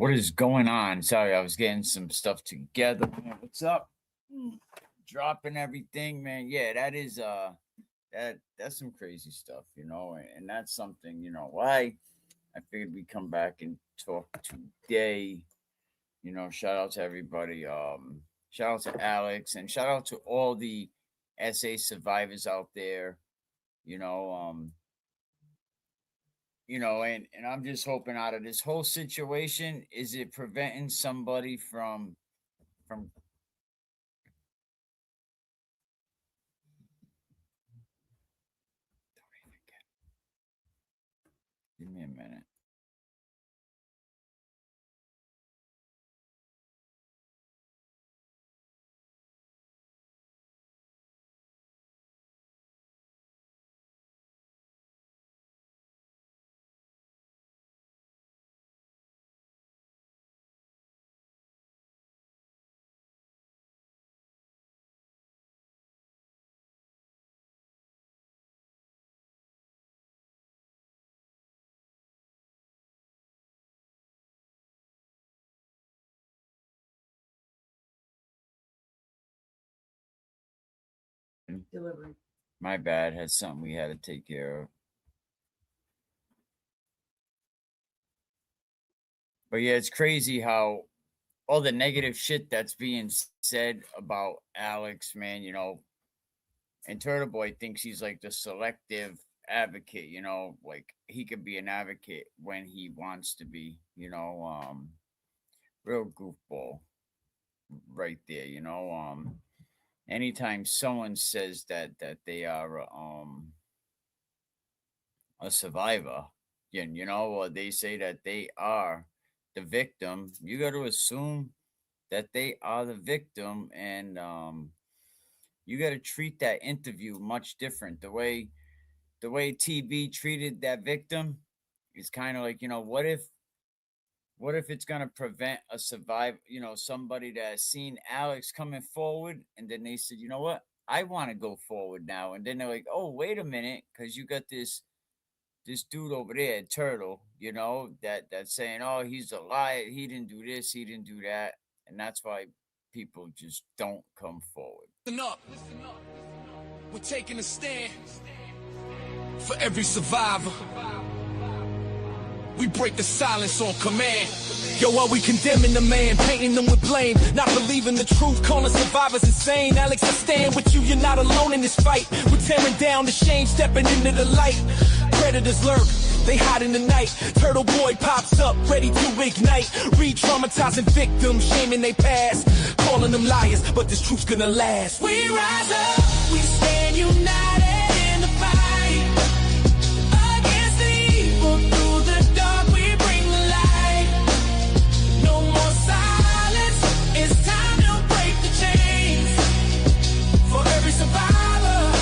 What is going on? Sorry, I was getting some stuff together. Man, what's up? Dropping everything, man. Yeah, that is that's some crazy stuff, and that's something, why I figured we'd come back and talk today. Shout out to everybody. Shout out to Alex and shout out to all the SA survivors out there. You know, um, and I'm just hoping out of this whole situation, is it preventing somebody from give me a minute. Delivery. My bad, had something we had to take care of. But yeah, it's crazy how all the negative shit that's being said about Alex, man, and Turtle Boy thinks he's like the selective advocate, like he could be an advocate when he wants to be, real goofball right there, anytime someone says that they are a survivor, or they say that they are the victim, you got to assume that they are the victim, and you got to treat that interview much different. The way TB treated that victim is kind of like, what if it's gonna prevent a survive, somebody that has seen Alex coming forward, and then they said, you know what, I want to go forward now, and then they're like, oh, wait a minute, because you got this dude over there, Turtle, that's saying, oh, he's a liar, he didn't do this, he didn't do that, and that's why people just don't come forward. Listen up. We're taking a stand for every survivor. We break the silence on command. Yo, are we condemning the man, painting them with blame, not believing the truth, calling survivors insane? Alex, I stand with you, you're not alone in this fight. We're tearing down the shame, stepping into the light. Predators lurk, they hide in the night. Turtle Boy pops up, ready to ignite. Re-traumatizing victims, shaming they past, calling them liars, but this truth's gonna last. We rise up, we stand united in the fight. Against the evil, through the dark we bring the light. No more silence, it's time to break the chains. For every survivor,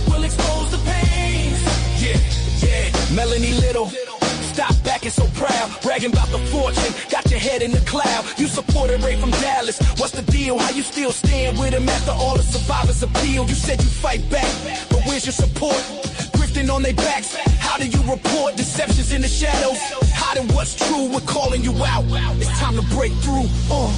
we'll expose the pains. Yeah, Melanie Little, stop backing so proud, bragging about the fortune, got your head in the cloud. You supported Ray from Dallas, what's the deal? How you still stand with him after all the survivors appeal? You said you fight back, but where's your support? Grifting on their backs, how do you report deceptions in the shadows? Hiding what's true, we're calling you out, it's time to break through.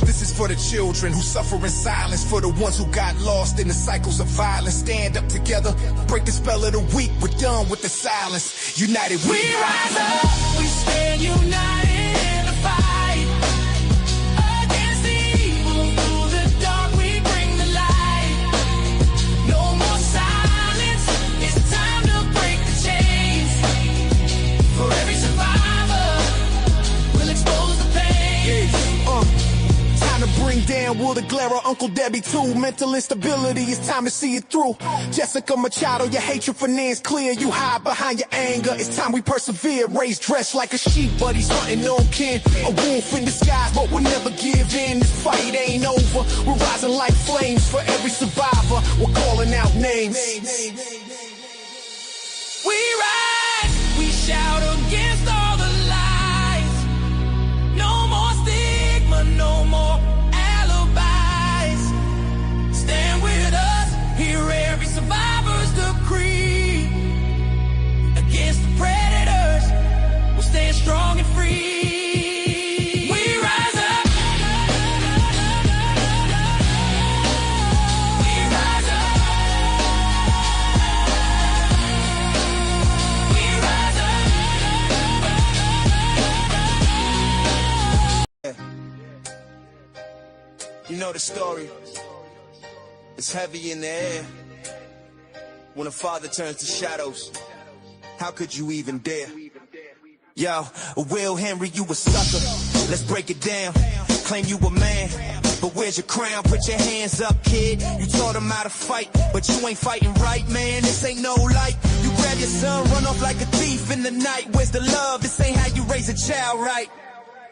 This is for the children who suffer in silence, for the ones who got lost in the cycles of violence. Stand up together, break the spell of the weak, we're done with the silence. United we rise up, we stand united in the fight. Against the evil, through the dark we bring the light. No more silence, it's time to break the chains. For every survivor, we'll expose the pain. Time to bring down Will the Glare, Uncle Debbie too. Mental instability, it's time to see it through. Jessica Machado, your hatred for Nan's clear. You hide behind your anger, it's time we persevere. Raised dressed like a sheep, buddies hunting on kin. A wolf in disguise, but we'll never give in. This fight ain't over, we're rising like flames. For every survivor, we're calling out names. We rise, we shout against all the lies. No more stigma, no more alibis. Stand with us, hear every survivor's decree. Against the predators, we'll stand strong and free. We know the story. It's heavy in the air. When a father turns to shadows, how could you even dare? Yo, Will Henry, you a sucker. Let's break it down. Claim you a man, but where's your crown? Put your hands up, kid. You taught him how to fight, but you ain't fighting right, man. This ain't no light. You grab your son, run off like a thief in the night. Where's the love? This ain't how you raise a child, right?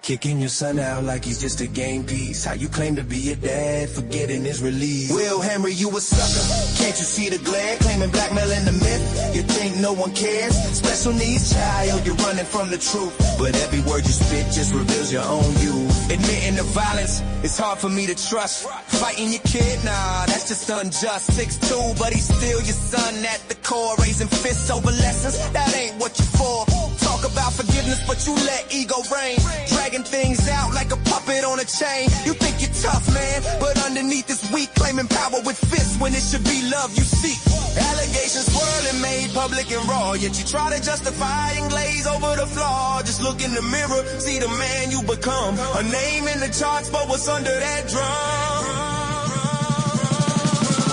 Kicking your son out like he's just a game piece. How you claim to be a dad, forgetting his release. Will Henry, you a sucker. Can't you see the glare? Claiming blackmailing the myth. You think no one cares? Special needs child, you're running from the truth. But every word you spit just reveals your own you. Admitting the violence, it's hard for me to trust. Fighting your kid, nah, that's just unjust. 6'2", but he's still your son at the core. Raising fists over lessons, that ain't what you're for. Talk about forgiveness, but you let ego reign. Dragging things out like a puppet on a chain. You think you're tough, man, but underneath is weak. Claiming power with fists when it should be love you seek. Allegations swirling, made public and raw. Yet you try to justify and glaze over the flaw. Just look in the mirror, see the man you become. A name in the charts, but what's under that drum?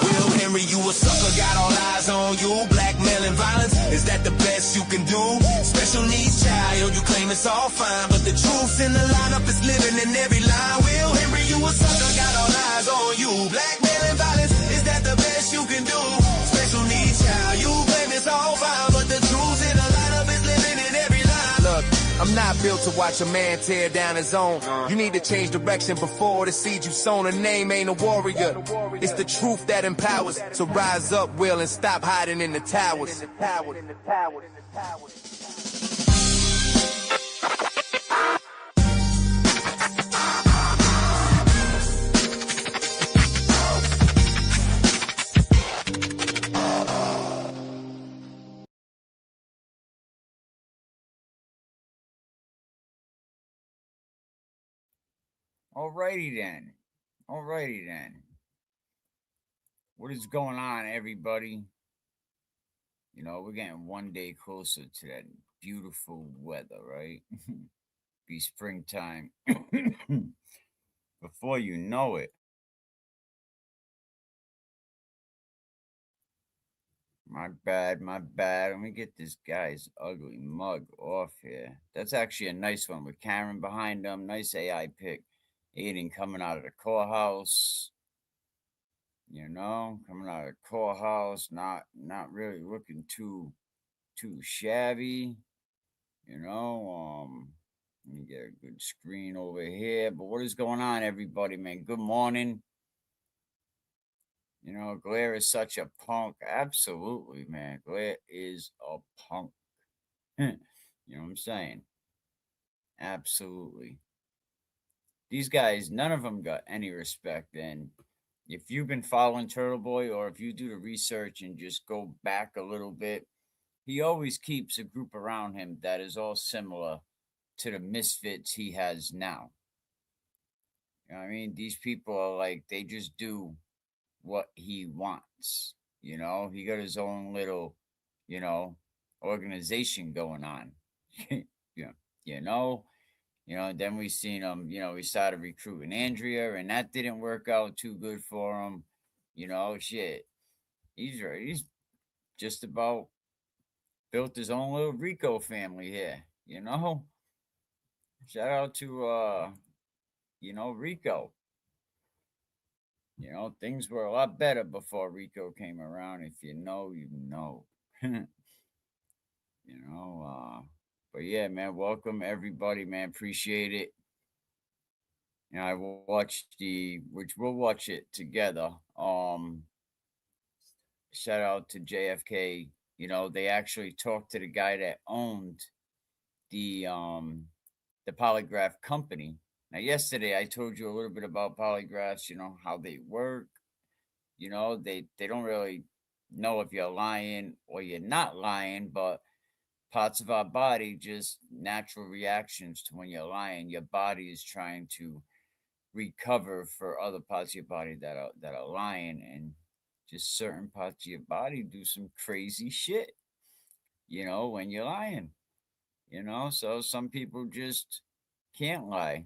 Will Henry, you a sucker, got all eyes on you. Blackmailing violence, is that the best you can do? Special needs child, you claim it's all fine, but the truth's in the lineup is living in every line. Will Henry, you a sucker, got all eyes on you. Blackmailing violence, is that the best you can do? Special needs child, you claim it's all fine, but the truth's in the lineup is living in every line. Look, I'm not built to watch a man tear down his own. You need to change direction before the seed you sown. A name ain't a warrior. It's the truth that empowers. So rise up, Will, and stop hiding in the towers. Alrighty then. Alrighty then. What is going on, everybody? You know, we're getting one day closer to that beautiful weather, right? Be springtime. Before you know it. My bad, my bad. Let me get this guy's ugly mug off here. That's actually a nice one with Karen behind him. Nice AI pic. Aiden coming out of the courthouse. You know, coming out of the courthouse, not really looking too shabby. You know, let me get a good screen over here. But what is going on, everybody, man? Good morning. You know, Blair is such a punk. Absolutely, man. Blair is a punk. You know what I'm saying? Absolutely. These guys, none of them got any respect. And if you've been following Turtle Boy, or if you do the research and just go back a little bit, he always keeps a group around him that is all similar to the misfits he has now. You know what I mean? These people are like, they just do what he wants. You know, he got his own little, you know, organization going on. Yeah, you know, then we seen him, you know, we started recruiting Andrea, and that didn't work out too good for him. You know, shit. He's just about built his own little Rico family here, you know. Shout out to you know, Rico. You know, things were a lot better before Rico came around. If you know, you know. You know, but yeah, man, welcome everybody, man. Appreciate it. You know, I watched which we'll watch it together. Shout out to JFK. You know, they actually talked to the guy that owned the Polygraph company. Now, yesterday I told you a little bit about polygraphs, you know, how they work. You know, they don't really know if you're lying or you're not lying, but parts of our body, just natural reactions to when you're lying. Your body is trying to recover for other parts of your body that are lying, and just certain parts of your body do some crazy shit, you know, when you're lying. You know, so some people just can't lie.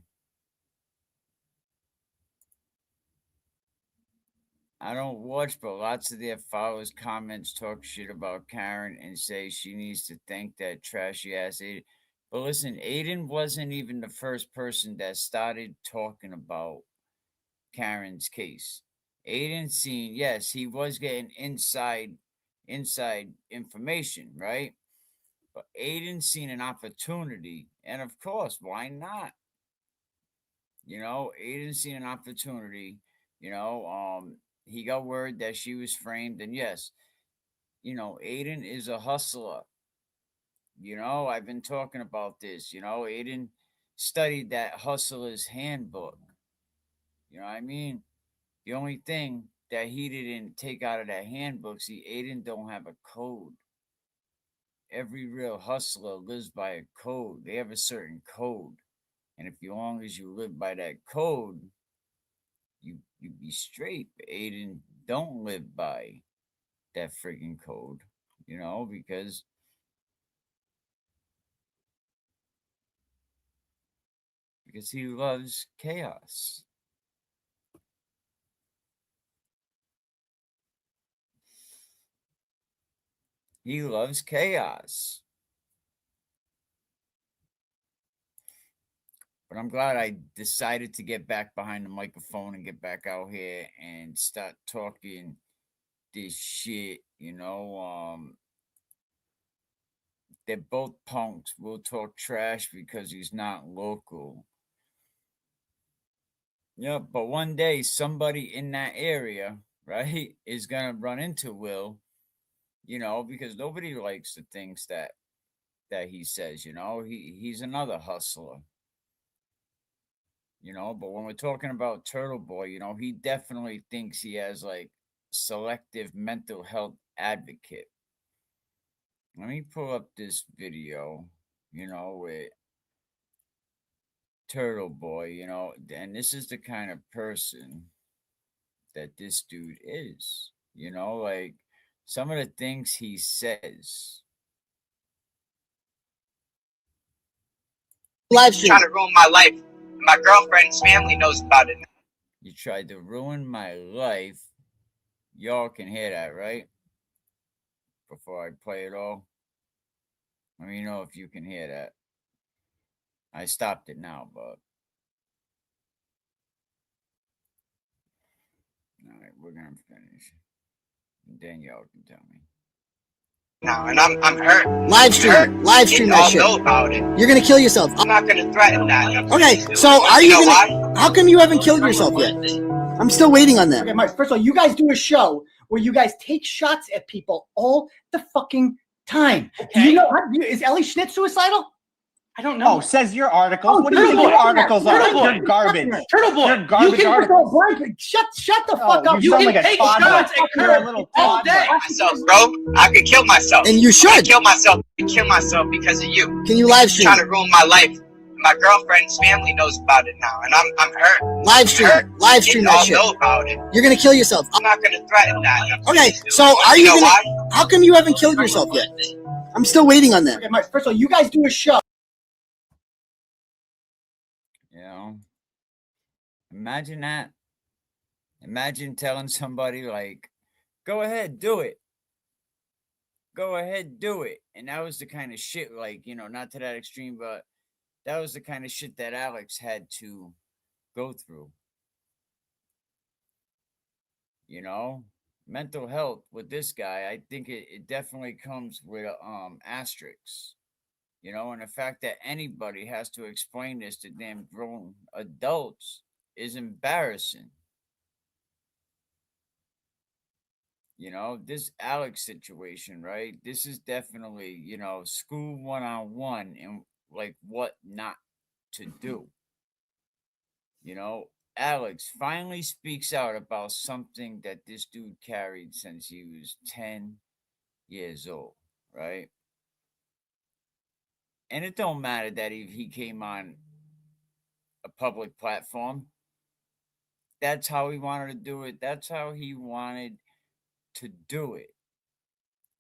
I don't watch, but lots of their followers comments talk shit about Karen and say she needs to thank that trashy ass Aiden. But listen, Aiden wasn't even the first person that started talking about Karen's case. Aiden seen, yes, he was getting inside information, right? But Aiden seen an opportunity, and of course, why not? Aiden seen an opportunity. He got word that she was framed, and yes, Aiden is a hustler. I've been talking about this. Aiden studied that hustler's handbook. You know what I mean? The only thing that he didn't take out of that handbook, see, Aiden don't have a code. Every real hustler lives by a code. They have a certain code. And if as long as you live by that code, you be straight. But Aiden don't live by that freaking code, because he loves chaos. He loves chaos. But I'm glad I decided to get back behind the microphone and get back out here and start talking this shit. They're both punks. We'll talk trash because he's not local. Yeah, but one day somebody in that area, right, is gonna run into Will, because nobody likes the things that he says. He's another hustler. But when we're talking about Turtle Boy, he definitely thinks he has like selective mental health advocate. Let me pull up this video, with Turtle Boy, and this is the kind of person that this dude is. Like some of the things he says. Live stream. Trying to ruin my life. My girlfriend's family knows about it. You tried to ruin my life. Y'all can hear that, right? Before I play it all. Let me know if you can hear that. I stopped it now, but all right, we're gonna finish. And then y'all can tell me. Now, and I'm hurt. Live stream. Live stream that shit. Know about it. You're gonna kill yourself. I'm not gonna threaten that. Okay, so are you gonna? How come you haven't killed yourself yet? I'm still waiting on that. Okay, Mike, first of all, you guys do a show where you guys take shots at people all the fucking time. Okay. Do you know, is Ellie Schnitt suicidal? I don't know. Oh, says your articles. Oh, What do you think your articles are? You're garbage. Turtle Boy, You're garbage You can articles. Shut the fuck up. You You sound can like a take toddler. shots at You're a Kurt little all toddler. day. Myself, bro. I could kill myself. And you should. I kill myself. I kill myself because of you. Can you live stream? Trying to ruin my life. My girlfriend's family knows about it now, and I'm hurt. Live stream. Live stream that shit. Know about it. You're gonna kill yourself. I'm not gonna threaten that. Okay, so are you know gonna? why? How come you haven't killed yourself yet? I'm still waiting on that. Okay, Mike, first of all, you guys do a show. Imagine that. Imagine telling somebody like, go ahead, do it. Go ahead, do it. And that was the kind of shit, like, not to that extreme, but that was the kind of shit that Alex had to go through. Mental health with this guy, I think it definitely comes with asterisks. And the fact that anybody has to explain this to damn grown adults is embarrassing. This Alex situation, right? This is definitely, school 101 and like what not to do. Alex finally speaks out about something that this dude carried since he was 10 years old, right? And it don't matter that he came on a public platform. That's how he wanted to do it. That's how he wanted to do it.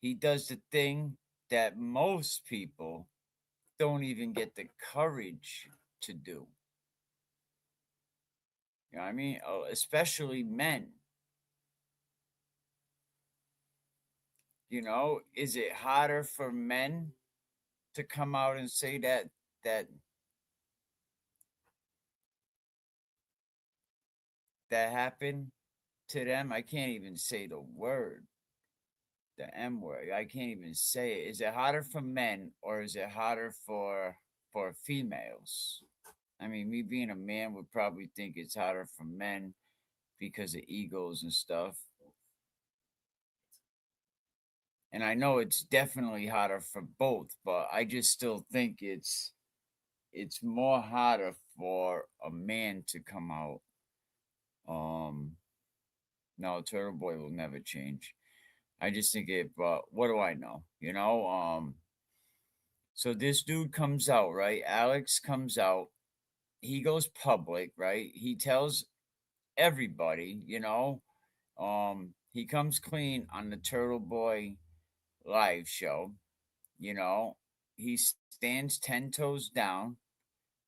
He does the thing that most people don't even get the courage to do. You know what I mean? Especially men. You know, is it harder for men to come out and say that that happened to them? I can't even say the word, the M word. I can't even say it. Is it harder for men or is it harder for females? I mean, me being a man would probably think it's harder for men because of egos and stuff. And I know it's definitely harder for both, but I just still think it's more harder for a man to come out. No, Turtle Boy will never change. I just think it, but what do I know? You know, so this dude comes out, right? Alex comes out. He goes public, right? He tells everybody, you know, he comes clean on the Turtle Boy live show, you know. He stands 10 toes down,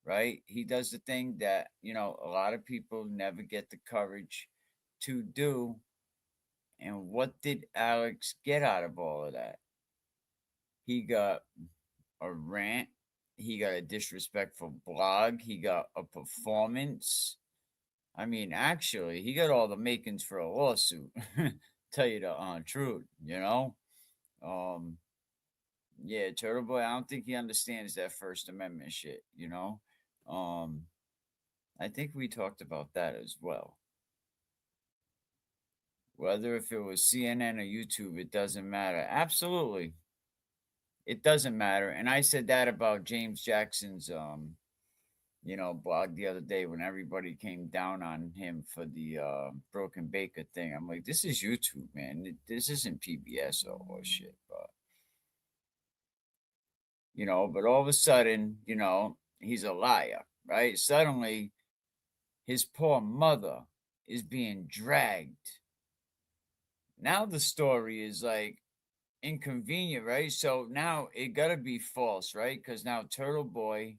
right? He does the thing that, you know, a lot of people never get the courage to do. And what did Alex get out of all of that? He got a rant, he got a disrespectful blog, he got a performance. I mean, actually, he got all the makings for a lawsuit. Tell you the truth, you know. Um, yeah, Turtle Boy. I don't think he understands that First Amendment shit. You know. Um, I think we talked about that as well. Whether if it was CNN or YouTube, it doesn't matter. Absolutely, it doesn't matter. And I said that about James Jackson's you know, blog the other day when everybody came down on him for the Broken Baker thing. I'm like, this is YouTube, man. This isn't PBS or shit. But you know, but all of a sudden, you know, he's a liar, right? Suddenly, his poor mother is being dragged. Now the story is like inconvenient, right? So now it gotta be false, right? Because now Turtle Boy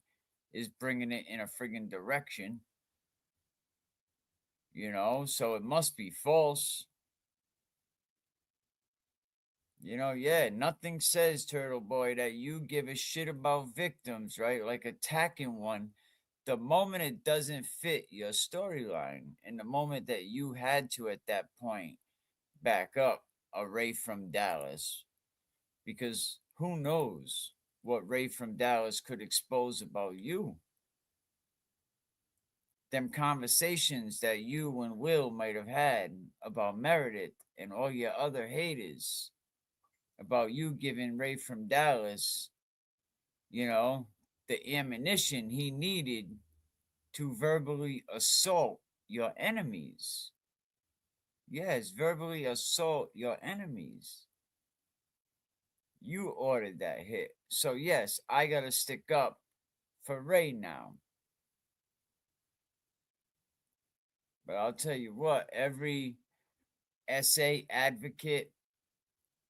is bringing it in a friggin' direction, you know, so it must be false. You know, yeah, nothing says, Turtle Boy, that you give a shit about victims, right? Like attacking one the moment it doesn't fit your storyline, and the moment that you had to at that point back up a Ray from Dallas, because who knows what Ray from Dallas could expose about you. Them conversations that you and Will might have had about Meredith and all your other haters, about you giving Ray from Dallas, you know, the ammunition he needed to verbally assault your enemies. Yes, verbally assault your enemies. You ordered that hit. So, yes, I got to stick up for Ray now. But I'll tell you what, every essay advocate,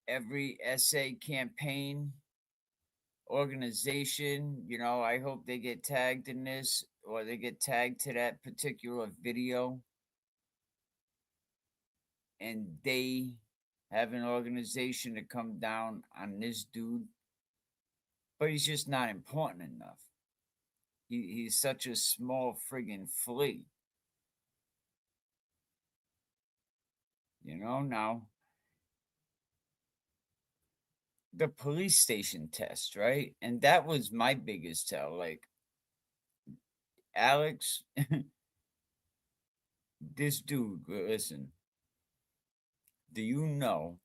every essay campaign organization, you know, I hope they get tagged in this or they get tagged to that particular video and they have an organization to come down on this dude, but he's just not important enough. He's such a small friggin' flea. You know, now the police station test, right? And that was my biggest tell. Like, Alex, this dude, listen, do you know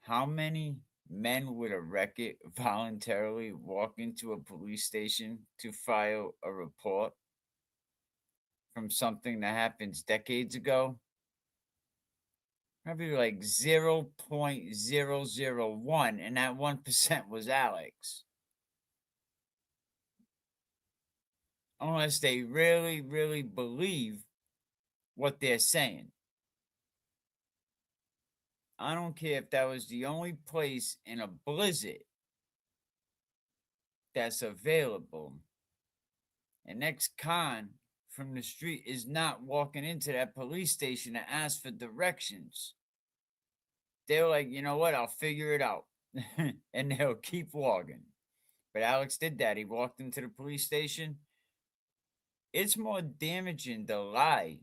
how many men with a record voluntarily walk into a police station to file a report from something that happens decades ago? Probably like 0.001, and that 1% was Alex. Unless they really, really believe what they're saying. I don't care if that was the only place in a blizzard that's available. An ex-con from the street is not walking into that police station to ask for directions. they're like, you know what? I'll figure it out. And they'll keep walking. But Alex did that. He walked into the police station. It's more damaging to lie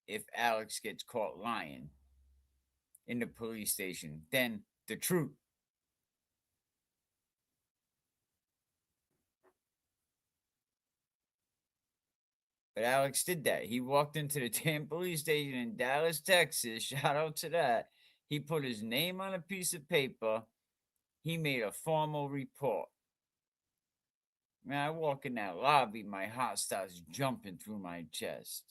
if Alex gets caught lying in the police station than the truth. But Alex did that. He walked into the damn police station in Dallas, Texas. Shout out to that. He put his name on a piece of paper. He made a formal report. Man, I walk in that lobby, my heart starts jumping through my chest.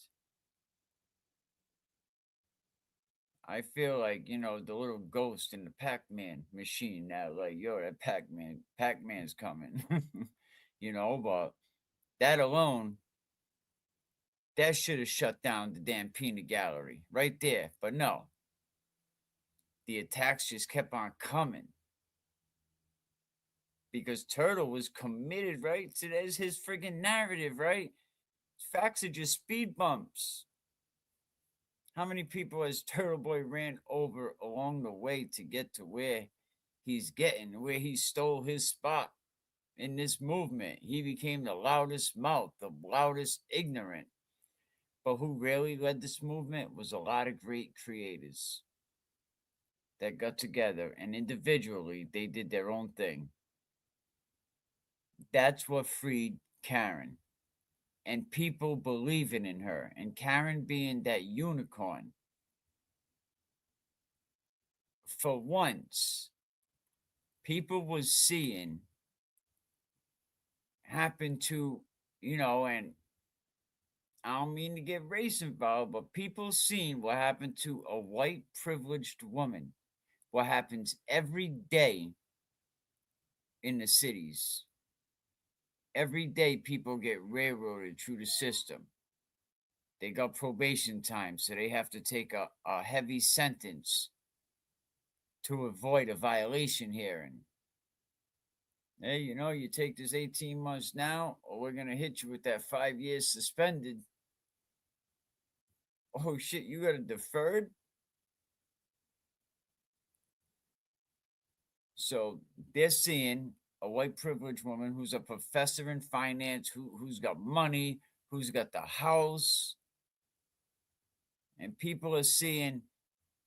I feel like, you know, the little ghost in the Pac-Man machine now, like, yo, that Pac-Man's coming. You know, but that alone, that should have shut down the damn peanut gallery right there. But no, the attacks just kept on coming. Because Turtle was committed, right? So there's his friggin' narrative, right? Facts are just speed bumps. How many people has Turtle Boy ran over along the way to get to where he's getting, where he stole his spot in this movement? He became the loudest mouth, the loudest ignorant. But who really led this movement was a lot of great creators that got together and individually they did their own thing. That's what freed Karen. And people believing in her. And Karen being that unicorn. For once, people was seeing happen to, you know, and I don't mean to get race involved, but people seen what happened to a white privileged woman. What happens every day in the cities. Every day people get railroaded through the system. They got probation time, so they have to take a heavy sentence to avoid a violation hearing. Hey, you know, you take this 18 months now, or we're going to hit you with that 5 years suspended. Oh, shit, you got a deferred? So they're seeing a white privileged woman who's a professor in finance, who's got money, who's got the house. And people are seeing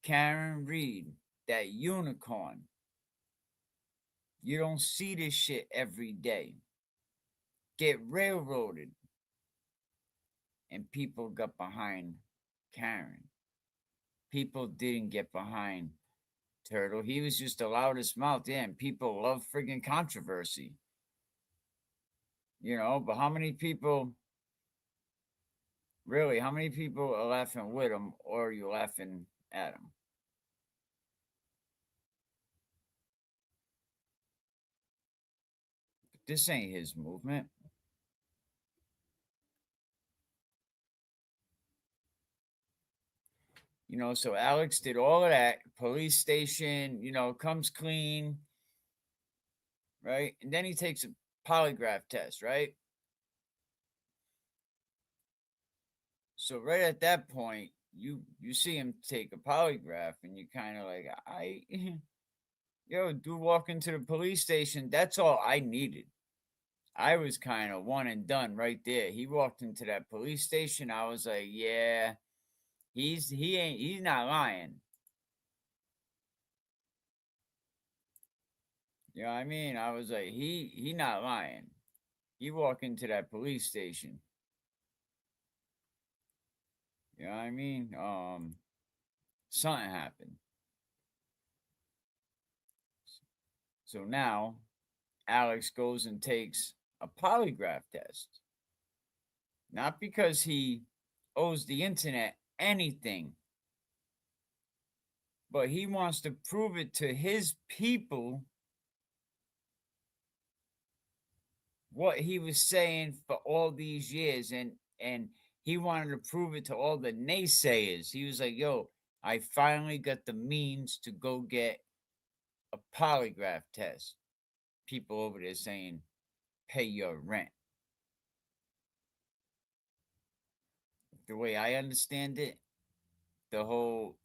Karen Reed, that unicorn. You don't see this shit every day. Get railroaded. And people got behind Karen. People didn't get behind Turtle. He was just the loudest mouth. Yeah, and people love friggin' controversy. You know, but how many people, really, how many people are laughing with him or are you laughing at him? But this ain't his movement. You know, so Alex did all of that. Police station, you know, comes clean, right? And then he takes a polygraph test, right? So right at that point, you see him take a polygraph, and you kind of like, yo, dude, walk into the police station. That's all I needed. I was kind of one and done right there. He walked into that police station. I was like, yeah, he's not lying. You know what I mean? I was like, he not lying. He walked into that police station. You know what I mean? Something happened. So now Alex goes and takes a polygraph test. Not because he owes the internet anything, but he wants to prove it to his people what he was saying for all these years, and he wanted to prove it to all the naysayers. He was like, yo, I finally got the means to go get a polygraph test. People over there saying, pay your rent. The way I understand it, the whole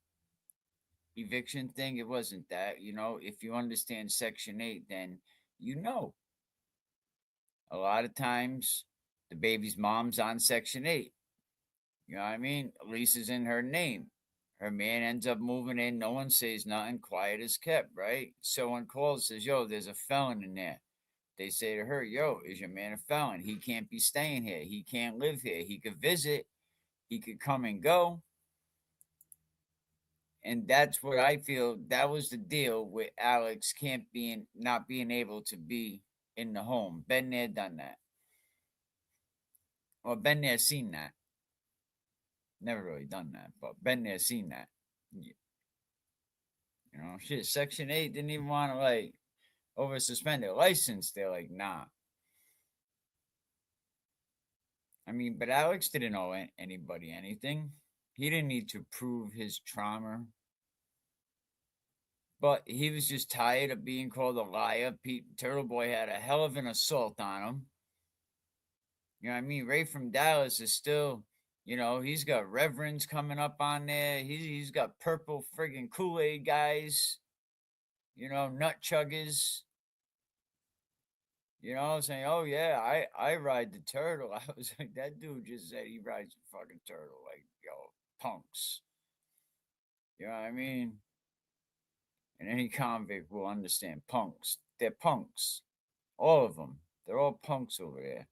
eviction thing. It wasn't that. You know, if you understand Section 8, then you know. A lot of times, the baby's mom's on Section 8. You know what I mean? Lisa's in her name. Her man ends up moving in. No one says nothing. Quiet is kept, right? Someone calls, says, yo, there's a felon in there. They say to her, yo, is your man a felon? He can't be staying here. He can't live here. He could visit. He could come and go. And that's what I feel. That was the deal with Alex can't being not being able to be in the home. Been there, done that. Or been there, seen that. Never really done that, but been there, seen that. You know, shit. Section 8 didn't even want to like over suspend their license. They're like, nah. I mean, but Alex didn't owe anybody anything. He didn't need to prove his trauma. But he was just tired of being called a liar. Pete Turtle Boy had a hell of an assault on him. You know what I mean? Ray from Dallas is still, you know, he's got reverends coming up on there. He's got purple friggin' Kool-Aid guys, you know, nut chuggers. You know, saying, oh yeah, I ride the turtle. I was like, that dude just said he rides the fucking turtle. Like, yo, punks. You know what I mean? And any convict will understand punks. They're punks. All of them. They're all punks over there.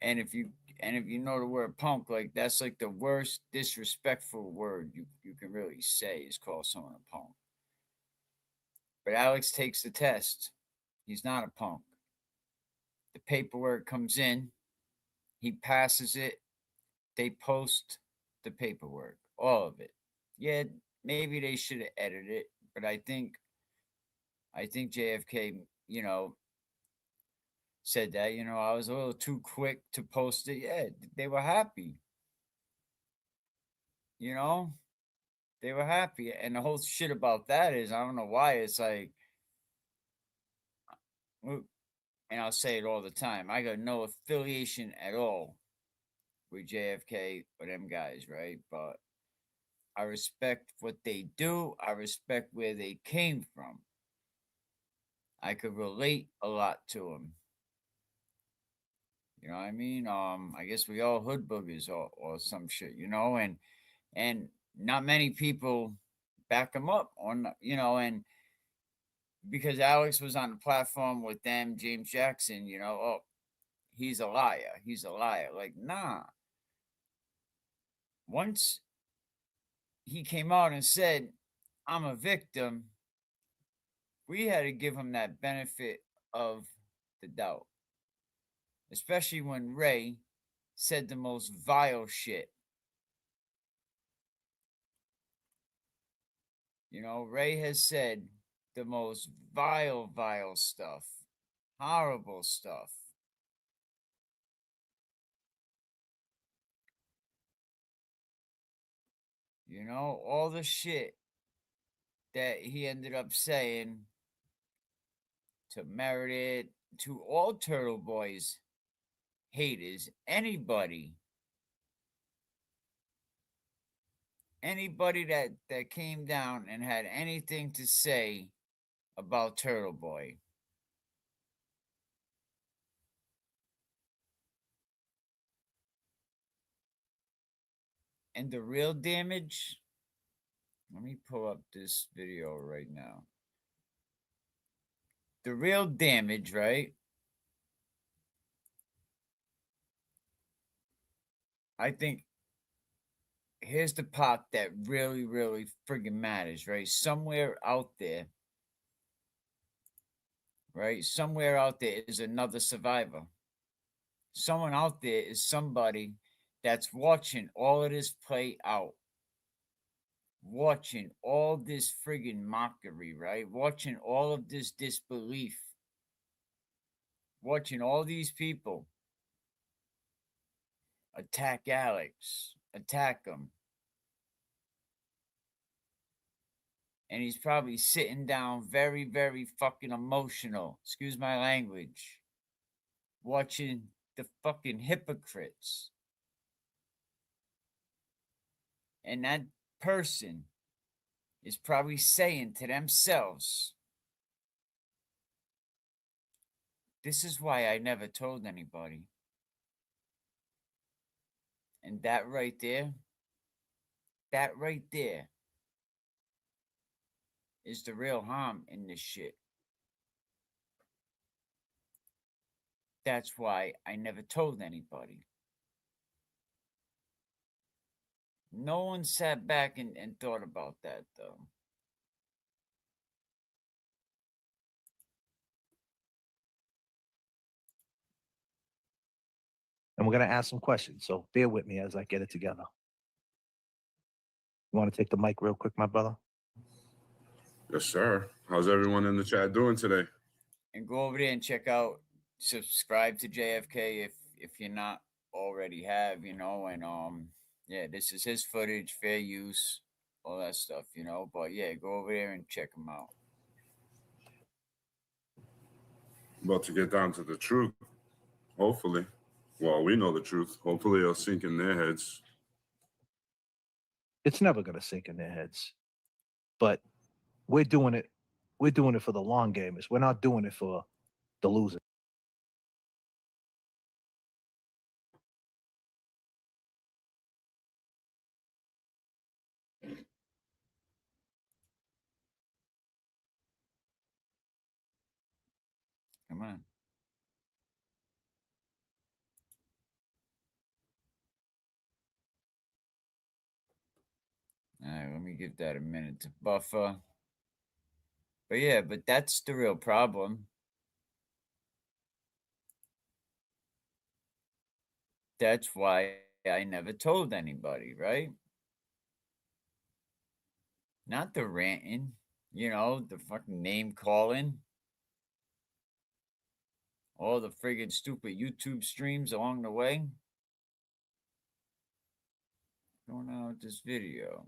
And if you know the word punk, like that's like the worst disrespectful word you can really say is call someone a punk. But Alex takes the test. He's not a punk. The paperwork comes in, he passes it, they post the paperwork, all of it. Yeah, maybe they should have edited it, but I think JFK, you know, said that, you know, I was a little too quick to post it. Yeah, they were happy. You know, they were happy. And the whole shit about that is, I don't know why, it's like, and I'll say it all the time, I got no affiliation at all with JFK or them guys, right? But I respect what they do, I respect where they came from. I could relate a lot to them. You know what I mean? I guess we all hood boogers or some shit, you know, and not many people back him up on, you know, and because Alex was on the platform with them, James Jackson, you know, oh, he's a liar. He's a liar. Like, nah. Once he came out and said, I'm a victim, we had to give him that benefit of the doubt. Especially when Ray said the most vile shit. You know, Ray has said the most vile stuff, horrible stuff. You know, all the shit that he ended up saying to Meredith, to all Turtle Boys haters, anybody that came down and had anything to say about Turtle Boy. And the real damage, let me pull up this video right now. The real damage, right? I think here's the part that really, really friggin' matters, right? Somewhere out there, right? Somewhere out there is another survivor. Someone out there is somebody that's watching all of this play out. Watching all this friggin' mockery, right? Watching all of this disbelief. Watching all these people attack Alex, attack him. And he's probably sitting down very, very fucking emotional, excuse my language, watching the fucking hypocrites And that person is probably saying to themselves, this is why I never told anybody. And that right there is the real harm in this shit. That's why I never told anybody. No one sat back and thought about that, though. And we're going to ask some questions. So bear with me as I get it together. You want to take the mic real quick, my brother? Yes, sir. How's everyone in the chat doing today? And go over there and check out, subscribe to JFK if you're not already have, you know, and yeah, this is his footage, fair use, all that stuff, you know. But yeah, go over there and check him out. About to get down to the truth, hopefully. Well, we know the truth. Hopefully it'll sink in their heads. It's never going to sink in their heads. But we're doing it. We're doing it for the long gamers. We're not doing it for the losers. Come on. All right, let me give that a minute to buffer. But yeah, but that's the real problem. That's why I never told anybody, right? Not the ranting, you know, the fucking name calling. All the friggin' stupid YouTube streams along the way. What's going on with this video?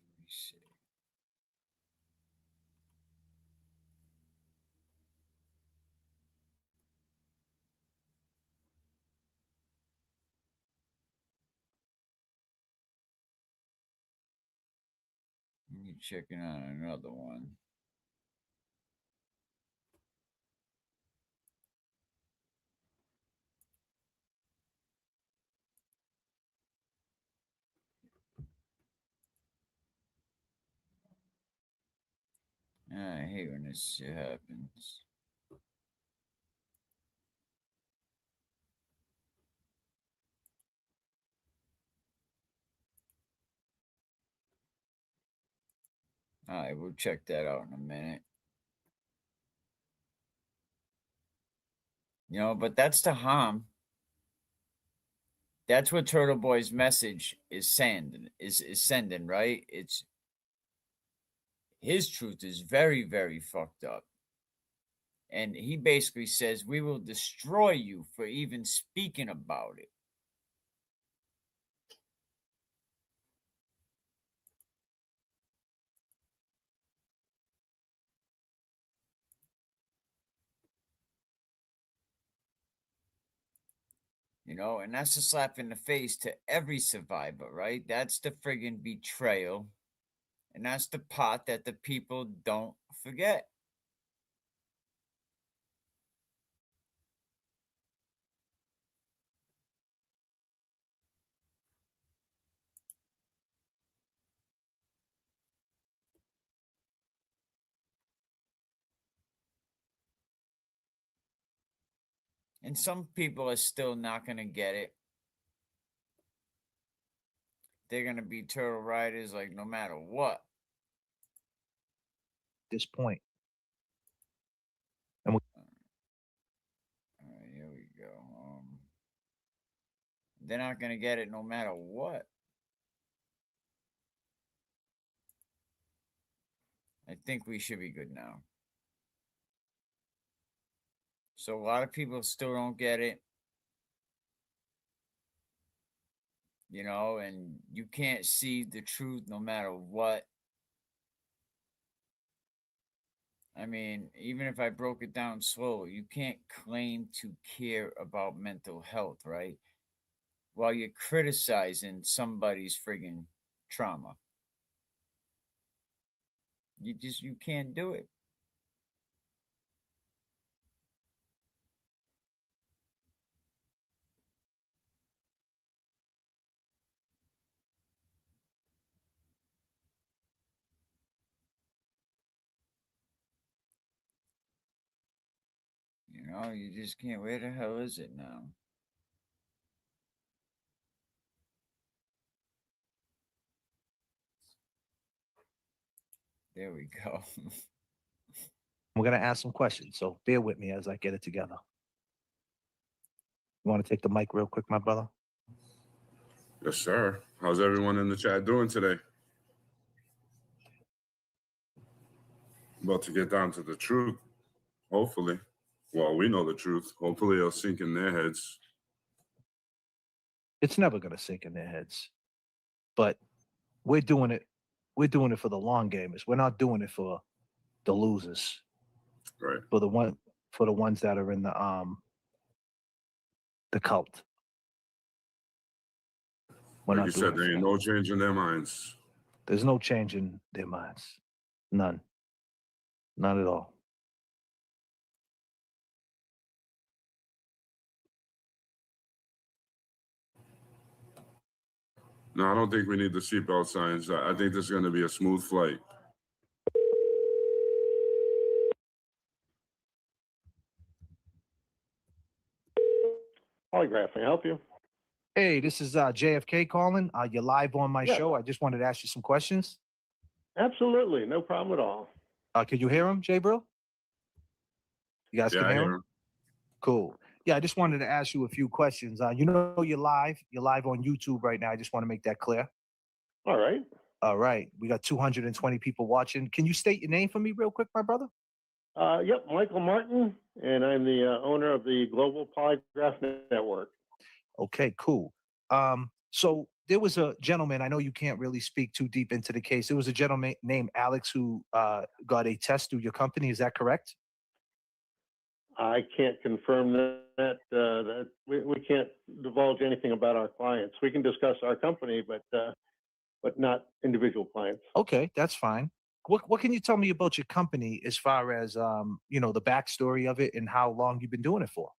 Let me see. Let me checking on another one. I hate when this shit happens. All right, we'll check that out in a minute. You know, but that's the harm. That's what Turtle Boy's message is saying, is sending, right? It's his truth is very, very fucked up. And he basically says, we will destroy you for even speaking about it. You know, and that's a slap in the face to every survivor, right? That's the friggin' betrayal. And that's the part that the people don't forget. And some people are still not going to get it. They're going to be turtle riders like no matter what. This point. All right, here we go. They're not going to get it no matter what. I think we should be good now. So a lot of people still don't get it, and you can't see the truth no matter what. I mean, even if I broke it down slow, you can't claim to care about mental health, right? While you're criticizing somebody's friggin' trauma. You can't do it. You just can't. Where the hell is it now? There we go. We're gonna ask some questions, so bear with me as I get it together. You want to take the mic real quick, my brother? Yes, sir. How's everyone in the chat doing today? About to get down to the truth, hopefully. Well, we know the truth. Hopefully it'll sink in their heads. It's never gonna sink in their heads, but we're doing it. We're doing it for the long gamers. We're not doing it for the losers. Right. For the ones that are in the cult. Like you said, there ain't no change in their minds. There's no change in their minds. None. Not at all. No, I don't think we need the seatbelt signs. I think this is going to be a smooth flight. Polygraph, can I help you? Hey, this is JFK calling. You're live on my show. I just wanted to ask you some questions. Absolutely, no problem at all. Can you hear him, Jay Bro? You guys can I hear hear him? Cool. Yeah, I just wanted to ask you a few questions. You're live. You're live on YouTube right now. I just want to make that clear. All right. All right. We got 220 people watching. Can you state your name for me real quick, my brother? Yep, Michael Martin, and I'm the owner of the Global Polygraph Network. Okay, cool. So there was a gentleman, I know you can't really speak too deep into the case. There was a gentleman named Alex who got a test through your company. Is that correct? I can't confirm that. That we can't divulge anything about our clients. We can discuss our company, but not individual clients. Okay, that's fine. What can you tell me about your company as far as the backstory of it and how long you've been doing it for?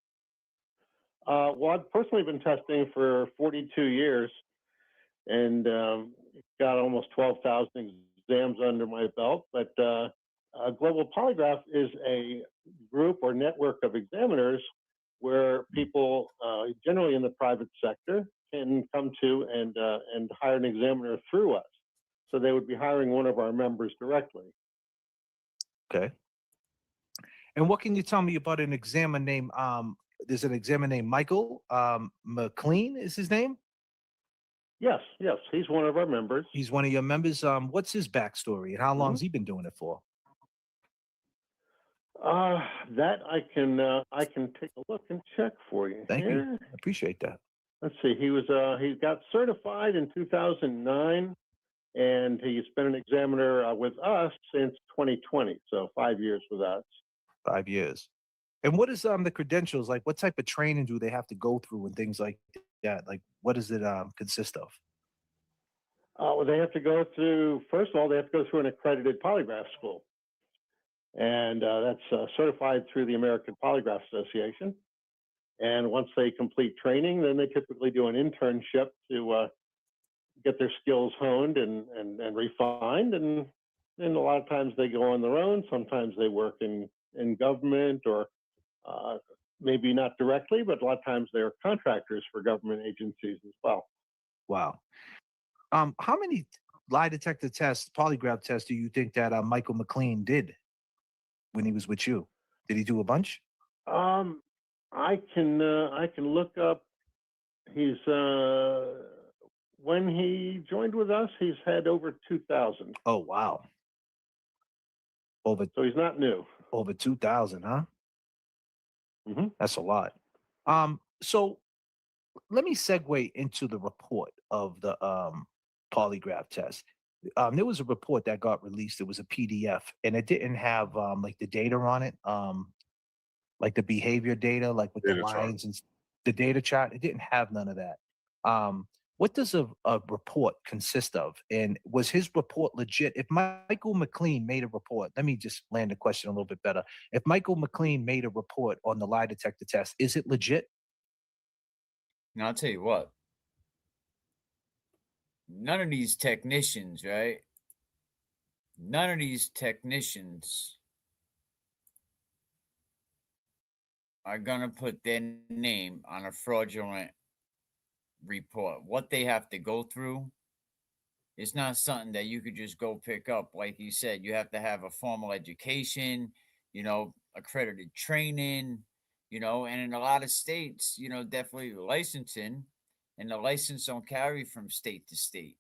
Well, I've personally been testing for 42 years and got almost 12,000 exams under my belt. But Global Polygraph is a group or network of examiners where people, generally in the private sector, can come to and hire an examiner through us. So they would be hiring one of our members directly. Okay. And what can you tell me about an examiner named there's an examiner named Michael McLean is his name? Yes, he's one of our members. He's one of your members. What's his backstory and how long's he been doing it for? That I can take a look and check for you. Thank you. I appreciate that. Let's see. He got certified in 2009, and he's been an examiner with us since 2020. So 5 years with us. 5 years. And what is the credentials like? What type of training do they have to go through and things like that? Like, what does it consist of? Well, they have to go through. First of all, they have to go through an accredited polygraph school, and that's certified through the American Polygraph Association. And once they complete training, then they typically do an internship to get their skills honed and refined. And a lot of times they go on their own. Sometimes they work in government or maybe not directly, but a lot of times they're contractors for government agencies as well. Wow. How many lie detector tests, polygraph tests do you think that Michael McLean did when he was with you? Did he do a bunch? I can look up. He's when he joined with us, he's had over 2,000. Oh wow! So he's not new. Over 2,000, huh? That's a lot. So let me segue into the report of the polygraph test. There was a report that got released. It was a PDF, and it didn't have like the data on it, like the behavior data, like with the Data chart. lines and the data chart. It didn't have none of that. What does a report consist of? And was his report legit? If Michael McLean made a report, let me just land the question a little bit better. If Michael McLean made a report on the lie detector test, is it legit? Now, I'll tell you what, none of these technicians, right? None of these technicians are going to put their name on a fraudulent report. What they have to go through, it's not something that you could just go pick up. Like you said, you have to have a formal education, accredited training, and in a lot of states, definitely licensing, and the license don't carry from state to state.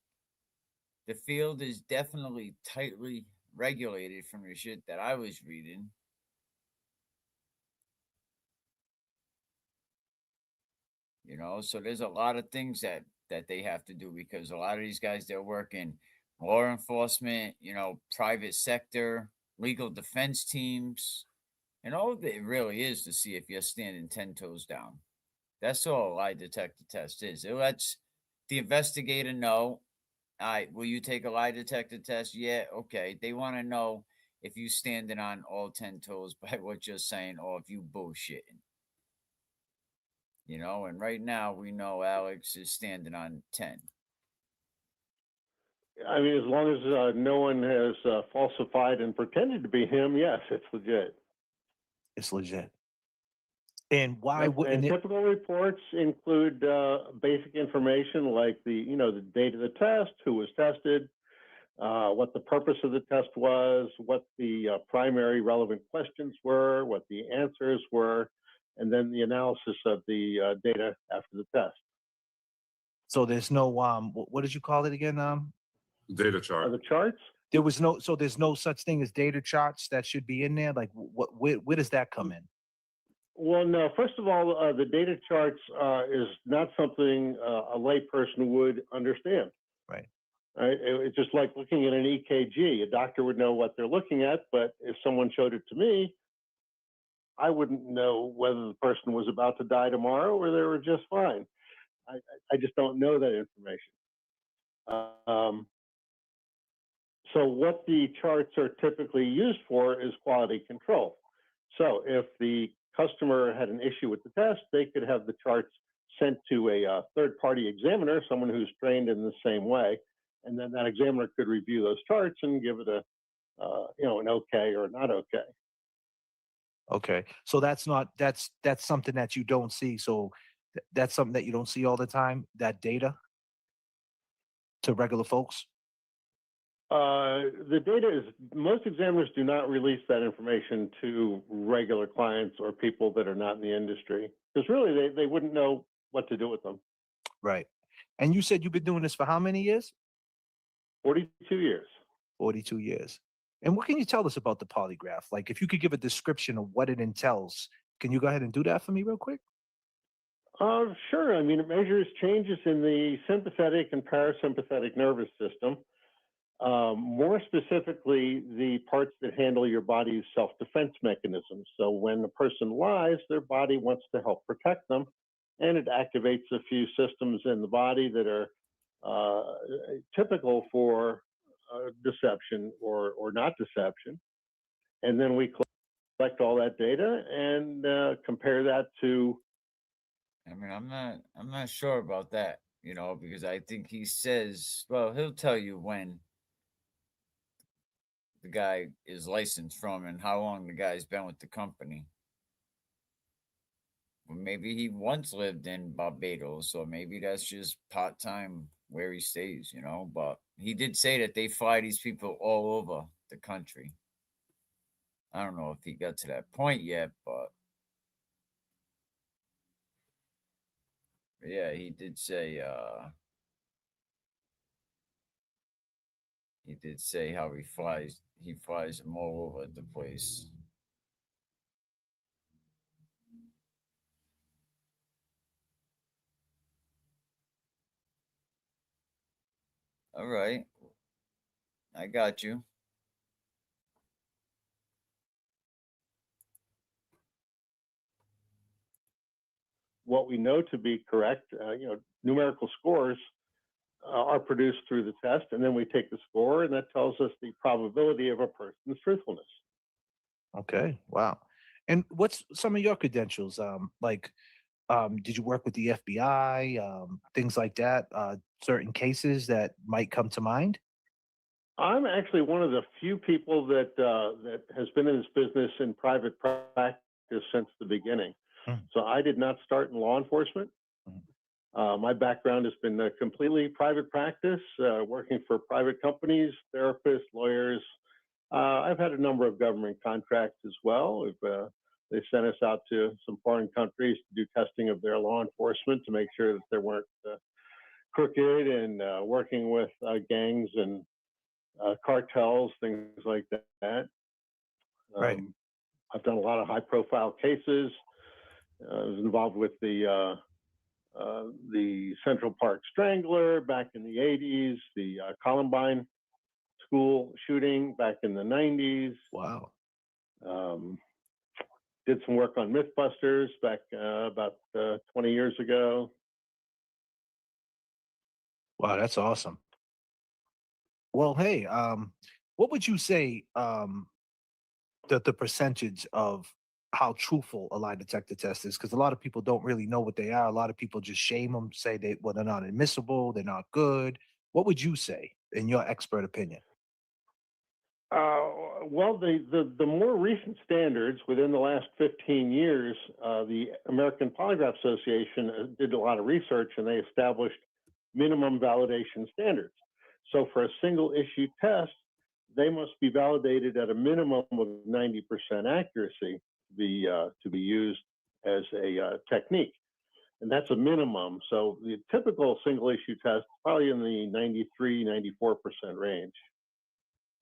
The field is definitely tightly regulated from the shit that I was reading. So there's a lot of things that they have to do because a lot of these guys they're working law enforcement, private sector, legal defense teams, and all it really is to see if you're standing 10 toes down. That's all a lie detector test is. It lets the investigator know, all right, will you take a lie detector test? Yeah, okay. They want to know if you standing on all 10 toes by what you're saying or if you bullshitting. And right now we know Alex is standing on 10. I mean, as long as no one has falsified and pretended to be him, yes, it's legit. It's legit. And why Yep, wouldn't and it? typical reports include basic information like the date of the test, who was tested, what the purpose of the test was, what the primary relevant questions were, what the answers were, and then the analysis of the data after the test. So there's no what did you call it again? Data chart. The charts? There was so there's no such thing as data charts that should be in there. Like where does that come in? Well, no. First of all, the data charts is not something a layperson would understand. Right. Right? It's just like looking at an EKG. A doctor would know what they're looking at, but if someone showed it to me, I wouldn't know whether the person was about to die tomorrow or they were just fine. I just don't know that information. So what the charts are typically used for is quality control. So if the customer had an issue with the test, they could have the charts sent to a third-party examiner, someone who's trained in the same way, and then that examiner could review those charts and give it an okay or not okay. Okay, so that's something that you don't see. So that's something that you don't see all the time. That data to regular folks. The data is, most examiners do not release that information to regular clients or people that are not in the industry, because really they wouldn't know what to do with them. Right. And you said you've been doing this for how many years? 42 years. 42 years. And what can you tell us about the polygraph? Like if you could give a description of what it entails, can you go ahead and do that for me real quick? Sure. I mean, it measures changes in the sympathetic and parasympathetic nervous system. More specifically, the parts that handle your body's self-defense mechanisms. So when a person lies, their body wants to help protect them, and it activates a few systems in the body that are typical for deception or not deception. And then we collect all that data and compare that to. I mean, I'm not sure about that, because I think he says, well, he'll tell you when the guy is licensed from and how long the guy's been with the company. Well, maybe he once lived in Barbados, or maybe that's just part time where he stays, But he did say that they fly these people all over the country. I don't know if he got to that point yet, but yeah, he did say how he flies them all over the place. All right. I got you. What we know to be correct, numerical scores are produced through the test, and then we take the score, and that tells us the probability of a person's truthfulness. Okay. Wow. And what's some of your credentials? Did you work with the FBI? Things like that. Certain cases that might come to mind. I'm actually one of the few people that has been in this business in private practice since the beginning. So I did not start in law enforcement. My background has been completely private practice, working for private companies, therapists, lawyers. I've had a number of government contracts as well. They sent us out to some foreign countries to do testing of their law enforcement to make sure that they weren't crooked and working with gangs and cartels, things like that. Right. I've done a lot of high-profile cases. I was involved with the Central Park Strangler back in the 80s, the Columbine school shooting back in the 90s. Wow. Did some work on Mythbusters back about 20 years ago. Wow, that's awesome. Well, hey, what would you say that the percentage of how truthful a lie detector test is? Because a lot of people don't really know what they are. A lot of people just shame them, say they're not admissible, they're not good. What would you say, in your expert opinion? Well, the more recent standards within the last 15 years, the American Polygraph Association did a lot of research, and they established minimum validation standards. So for a single issue test, they must be validated at a minimum of 90% accuracy to be used as a technique. And that's a minimum. So the typical single issue test is probably in the 93, 94% range.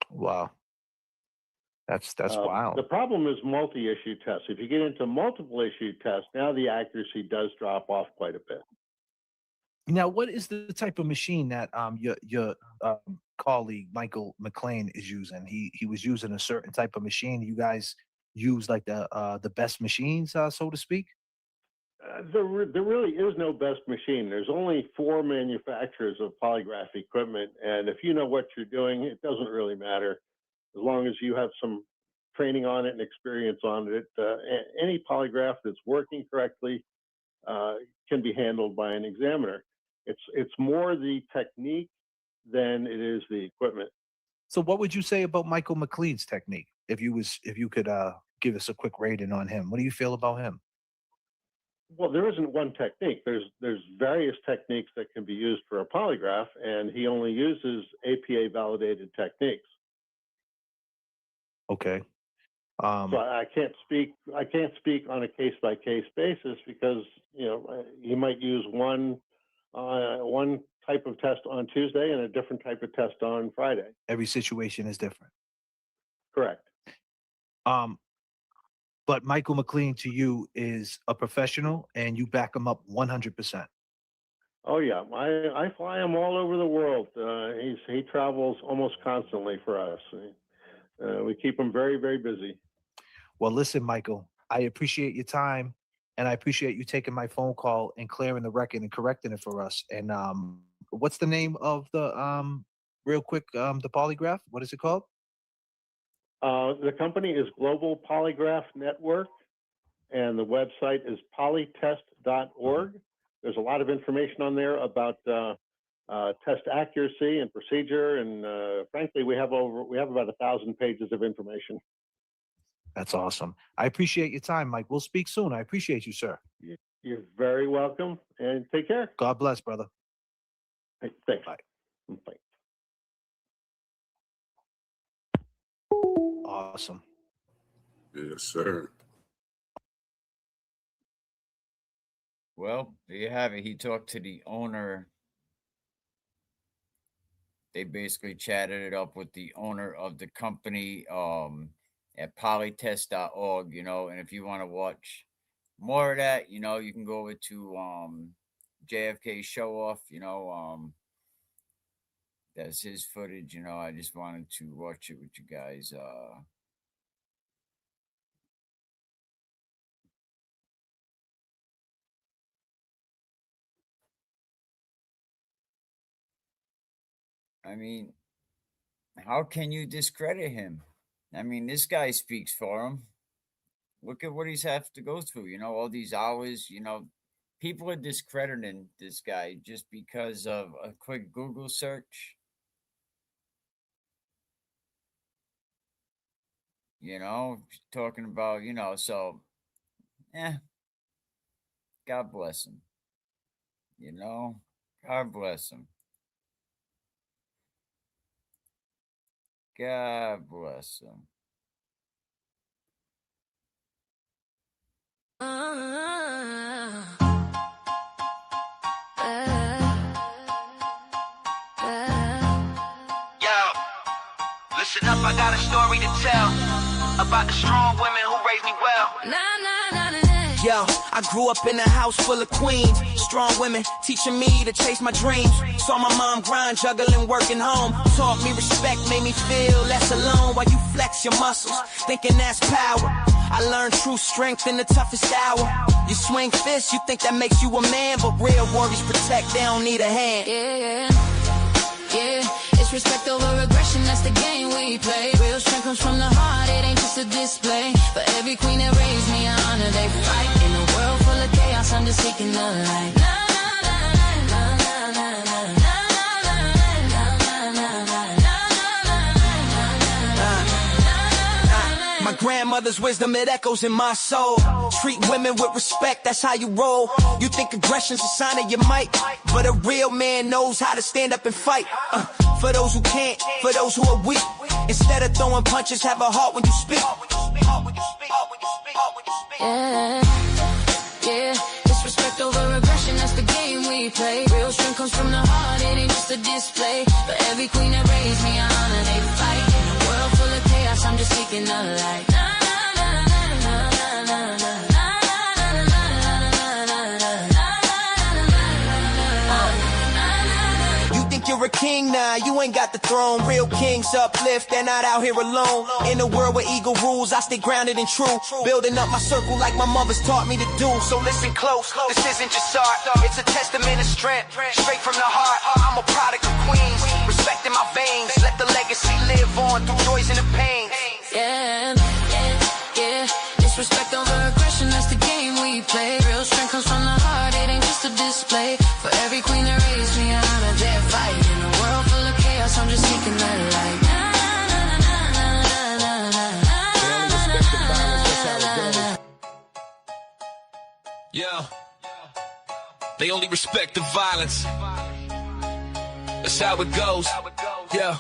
Wow. That's wild. The problem is multi-issue tests. If you get into multiple issue tests, now the accuracy does drop off quite a bit. Now, what is the type of machine that your colleague Michael McLean is using? He was using a certain type of machine. You guys use like the best machines, so to speak? There really is no best machine. There's only 4 manufacturers of polygraph equipment, and if you know what you're doing, it doesn't really matter. As long as you have some training on it and experience on it, any polygraph that's working correctly can be handled by an examiner. It's more the technique than it is the equipment. So what would you say about Michael McLean's technique? If you could give us a quick rating on him. What do you feel about him? Well, there isn't one technique. There's various techniques that can be used for a polygraph, and he only uses APA validated techniques. Okay. So I can't speak on a case by case basis because he might use one type of test on Tuesday and a different type of test on Friday. Every situation is different. Correct. But Michael McLean to you is a professional, and you back him up 100%. Oh yeah, I fly him all over the world. He travels almost constantly for us. We keep him very, very busy. Well, listen, Michael, I appreciate your time, and I appreciate you taking my phone call and clearing the record and correcting it for us. And what's the name of the real quick the polygraph? What is it called? The company is Global Polygraph Network, and the website is polytest.org. There's a lot of information on there about test accuracy and procedure, and frankly, we have about 1,000 pages of information. That's awesome. I appreciate your time, Mike. We'll speak soon. I appreciate you, sir. You're very welcome, and take care. God bless, brother. Hey, thanks. Bye. Bye. Awesome. Yes, sir. Well, there you have it. He talked to the owner. They basically chatted it up with the owner of the company at polytest.org, and if you want to watch more of that, you can go over to JFK Show Off, that's his footage. You know, I just wanted to watch it with you guys. I mean, how can you discredit him? I mean, this guy speaks for him. Look at what he's have to go through. You know, all these hours. You know, people are discrediting this guy just because of a quick Google search. You know, talking about, you know, so, God bless him. You know, God bless him. God bless him. Listen up, I got a story to tell about the strong women who raised me well. Yo, I grew up in a house full of queens, strong women teaching me to chase my dreams. Saw my mom grind, juggling, working home. Taught me respect, made me feel less alone while you flex your muscles, thinking that's power. I learned true strength in the toughest hour. You swing fists, you think that makes you a man, but real warriors protect, they don't need a hand. Yeah. It's respect over aggression, that's the game we play. Real strength comes from the heart, it ain't just a display. For every queen that raised me, I honor they fight. In a world full of chaos, I'm just seeking the light. My grandmother's wisdom, it echoes in my soul. Treat women with respect, that's how you roll. You think aggression's a sign of your might, but a real man knows how to stand up and fight. For those who can't, for those who are weak. Instead of throwing punches, have a heart when you speak. Yeah, disrespect over aggression, that's the game we play. Real strength comes from the heart, it ain't just a display. For every queen that raised me, I honor they fight. In a world full of chaos, I'm just seeking the light. You're a king now, you ain't got the throne. Real kings uplift, they're not out here alone. In a world where ego rules, I stay grounded and true. Building up my circle like my mother's taught me to do. So listen close, this isn't just art, it's a testament of strength, straight from the heart. I'm a product of queens, respect in my veins. Let the legacy live on through joys and the pains. Yeah. Disrespect over aggression, that's the game we play. Real strength comes from the heart, it ain't just a display. For every queen that raised me, I honor their fight. In a world full of chaos, I'm just seeking that light. Yeah, they only respect the violence. That's how it goes. Yeah.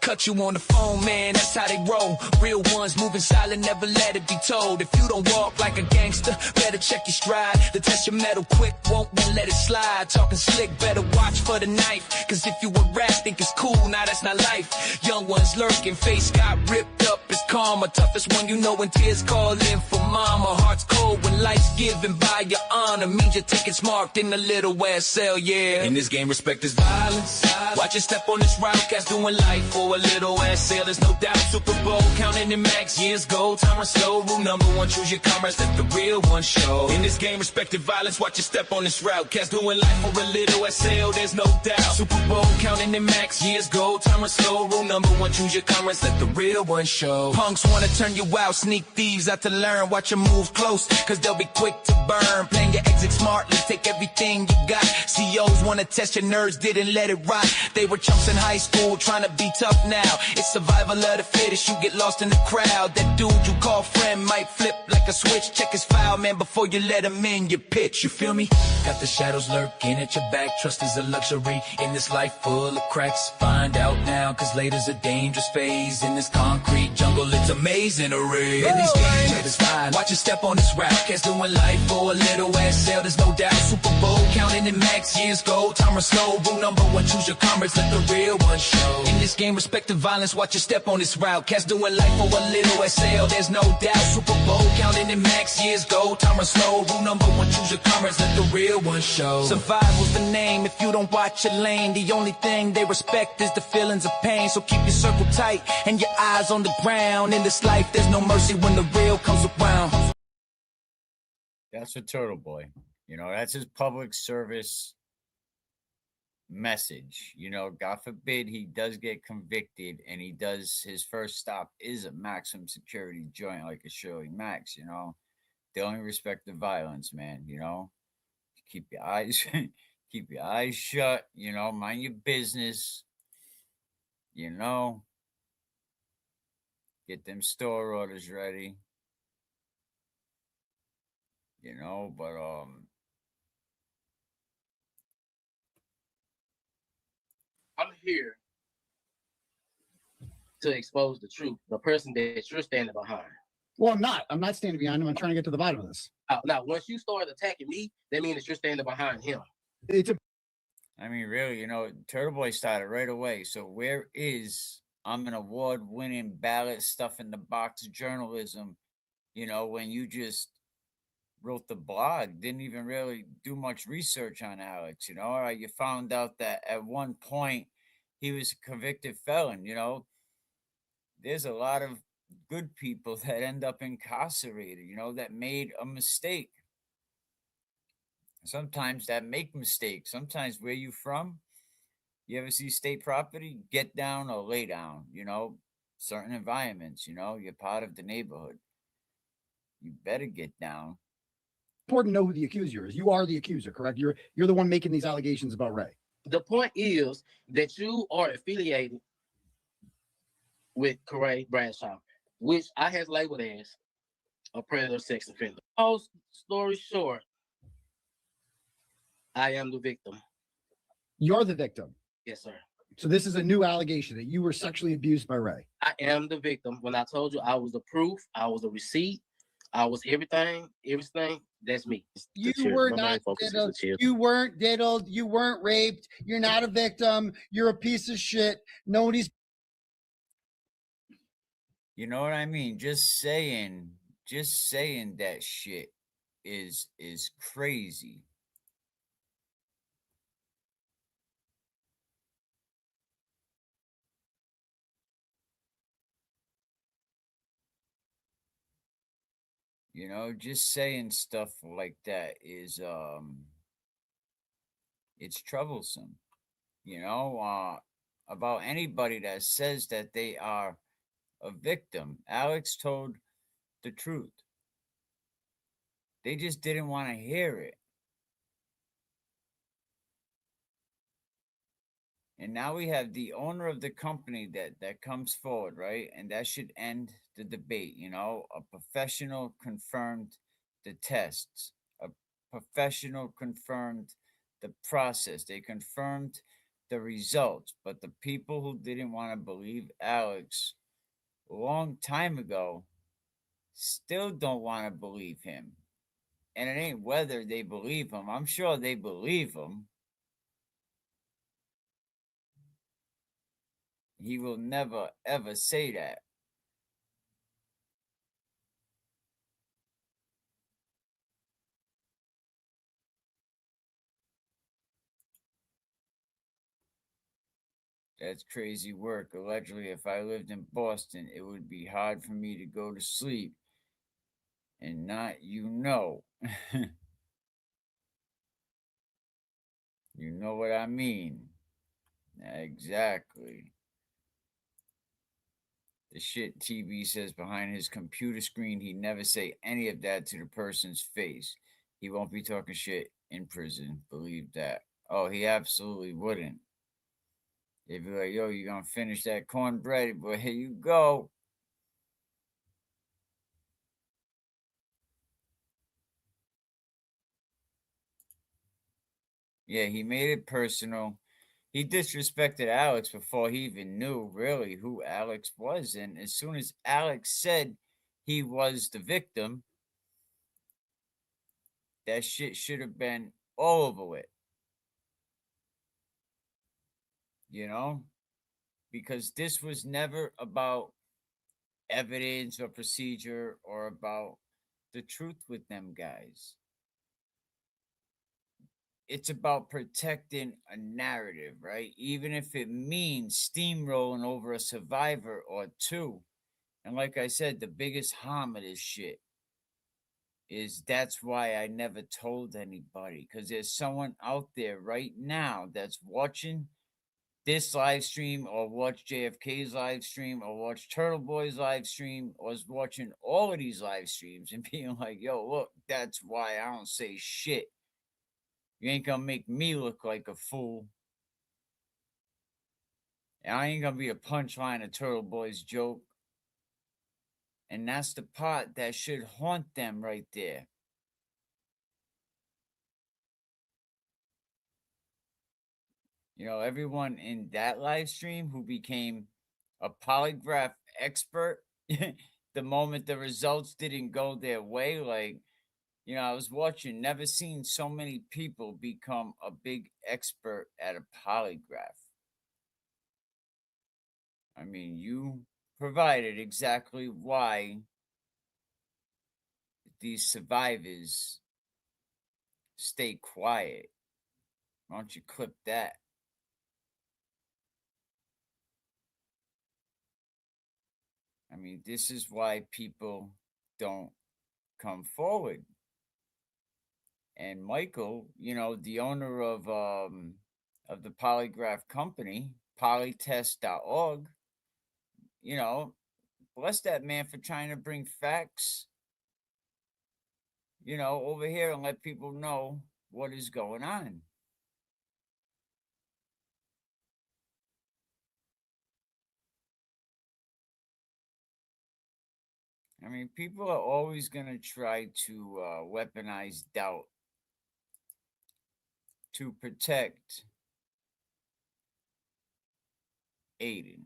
Cut you on the phone, man, that's how they roll. Real ones moving silent, never let it be told. If you don't walk like a gangster, better check your stride. To test your metal quick, won't let it slide. Talking slick, better watch for the knife. Cause if you a rat, think it's cool, nah, that's not life. Young ones lurking, face got ripped up, it's karma. Toughest one you know when tears call in for mama. Heart's cold when life's given by your honor. Means your ticket's marked in a little ass cell, yeah. In this game, respect is violence. Watch your step on this route, cats doing life for a little ass sale, there's no doubt. Super Bowl counting in max years gold, time run slow. Rule number one, choose your comrades, let the real one show. In this game, respected violence, watch your step on this route. Cats doing life for a little ass sale, there's no doubt. Super Bowl counting in max years gold, time run slow. Rule number one, choose your comrades, let the real one show. Punks wanna turn you out, sneak thieves out to learn. Watch your moves close, cause they'll be quick to burn. Playing your exit smartly, take everything you got. CEOs wanna test your nerves, didn't let it rot. They were chumps in high school, trying to be tough now. It's survival of the fittest, you get lost in the crowd. That dude you call friend might flip like a switch. Check his file, man, before you let him in your pitch. You feel me? Got the shadows lurking at your back. Trust is a luxury in this life full of cracks. Find out now, cause later's a dangerous phase. In this concrete jungle Well, it's amazing array. In these games, it's fine. Watch you step on this rap. Cats doing life for a little SL, there's no doubt. Super Bowl, counting in max years gold. Time slow, rule number one, choose your commerce, let the real one show. In this game, respect the violence, watch you step on this route. Cats doing life for a little SL, there's no doubt. Super Bowl, counting in max years gold. Time slow, rule number one, choose your commerce, let the real one show. Survival's the name, if you don't watch your lane. The only thing they respect is the feelings of pain. So keep your circle tight and your eyes on the ground. In this life, there's no mercy when the real comes around. That's a Turtle Boy. You know, that's his public service message. You know, God forbid he does get convicted and he does his first stop is a maximum security joint like a Shirley Max, you know. They only respect the violence, man, you know. Keep your eyes keep your eyes shut, you know, mind your business. You know. Get them store orders ready. You know, but I'm here to expose the truth, the person that you're standing behind. Well, I'm not. I'm not standing behind him. I'm trying to get to the bottom of this. Now, once you start attacking me, that means that you're standing behind him. I mean, really, you know, Turtle Boy started right away. So where is I'm an award-winning ballot stuff in the box journalism, you know, when you just wrote the blog, didn't even really do much research on Alex, you know, or you found out that at one point he was a convicted felon, you know. There's a lot of good people that end up incarcerated, you know, that made a mistake. Sometimes that make mistakes. Sometimes where you from, you ever see state property, get down or lay down, you know, certain environments, you know, you're part of the neighborhood. You better get down. Important to know who the accuser is. You are the accuser, correct? You're the one making these allegations about Ray. The point is that you are affiliated with Corey Bradshaw, which I has labeled as a predator sex offender. Long story short, I am the victim. You're the victim. Yes, sir. So this is a new allegation that you were sexually abused by Ray. I am the victim. When I told you I was the proof, I was the receipt, I was everything, that's me. You were not diddled. You weren't diddled. You weren't raped. You're not a victim. You're a piece of shit. Nobody's. You know what I mean? Just saying that shit is crazy. You know, just saying stuff like that is it's troublesome. You know, about anybody that says that they are a victim. Alex told the truth. They just didn't want to hear it. And now we have the owner of the company that comes forward, right? And that should end the debate, you know. A professional confirmed the tests. A professional confirmed the process. They confirmed the results. But the people who didn't want to believe Alex a long time ago still don't want to believe him. And it ain't whether they believe him. I'm sure they believe him. He will never, ever say that. That's crazy work. Allegedly, if I lived in Boston, it would be hard for me to go to sleep and not, you know. You know what I mean. Exactly. The shit TV says behind his computer screen, he'd never say any of that to the person's face. He won't be talking shit in prison. Believe that. Oh, he absolutely wouldn't. They'd be like, yo, you gonna finish that cornbread? But here you go. Yeah, he made it personal. he disrespected Alex before he even knew really who Alex was. And as soon as Alex said he was the victim, that shit should have been all over with. You know? Because this was never about evidence or procedure or about the truth with them guys. It's about protecting a narrative, right? Even if it means steamrolling over a survivor or two. And like I said, the biggest harm of this shit is that's why I never told anybody. Because there's someone out there right now that's watching this live stream or watch JFK's live stream or watch Turtle Boy's live stream or is watching all of these live streams and being like, yo, look, that's why I don't say shit. You ain't gonna make me look like a fool. And I ain't gonna be a punchline of Turtle Boy's joke. And that's the part that should haunt them right there. You know, everyone in that live stream who became a polygraph expert the moment the results didn't go their way, like, you know, I was watching, never seen so many people become a big expert at a polygraph. I mean, you provided exactly why these survivors stay quiet. Why don't you clip that? I mean, this is why people don't come forward. And Michael, you know, the owner of the polygraph company, polytest.org, you know, bless that man for trying to bring facts, you know, over here and let people know what is going on. I mean, people are always going to try to weaponize doubt to protect Aiden.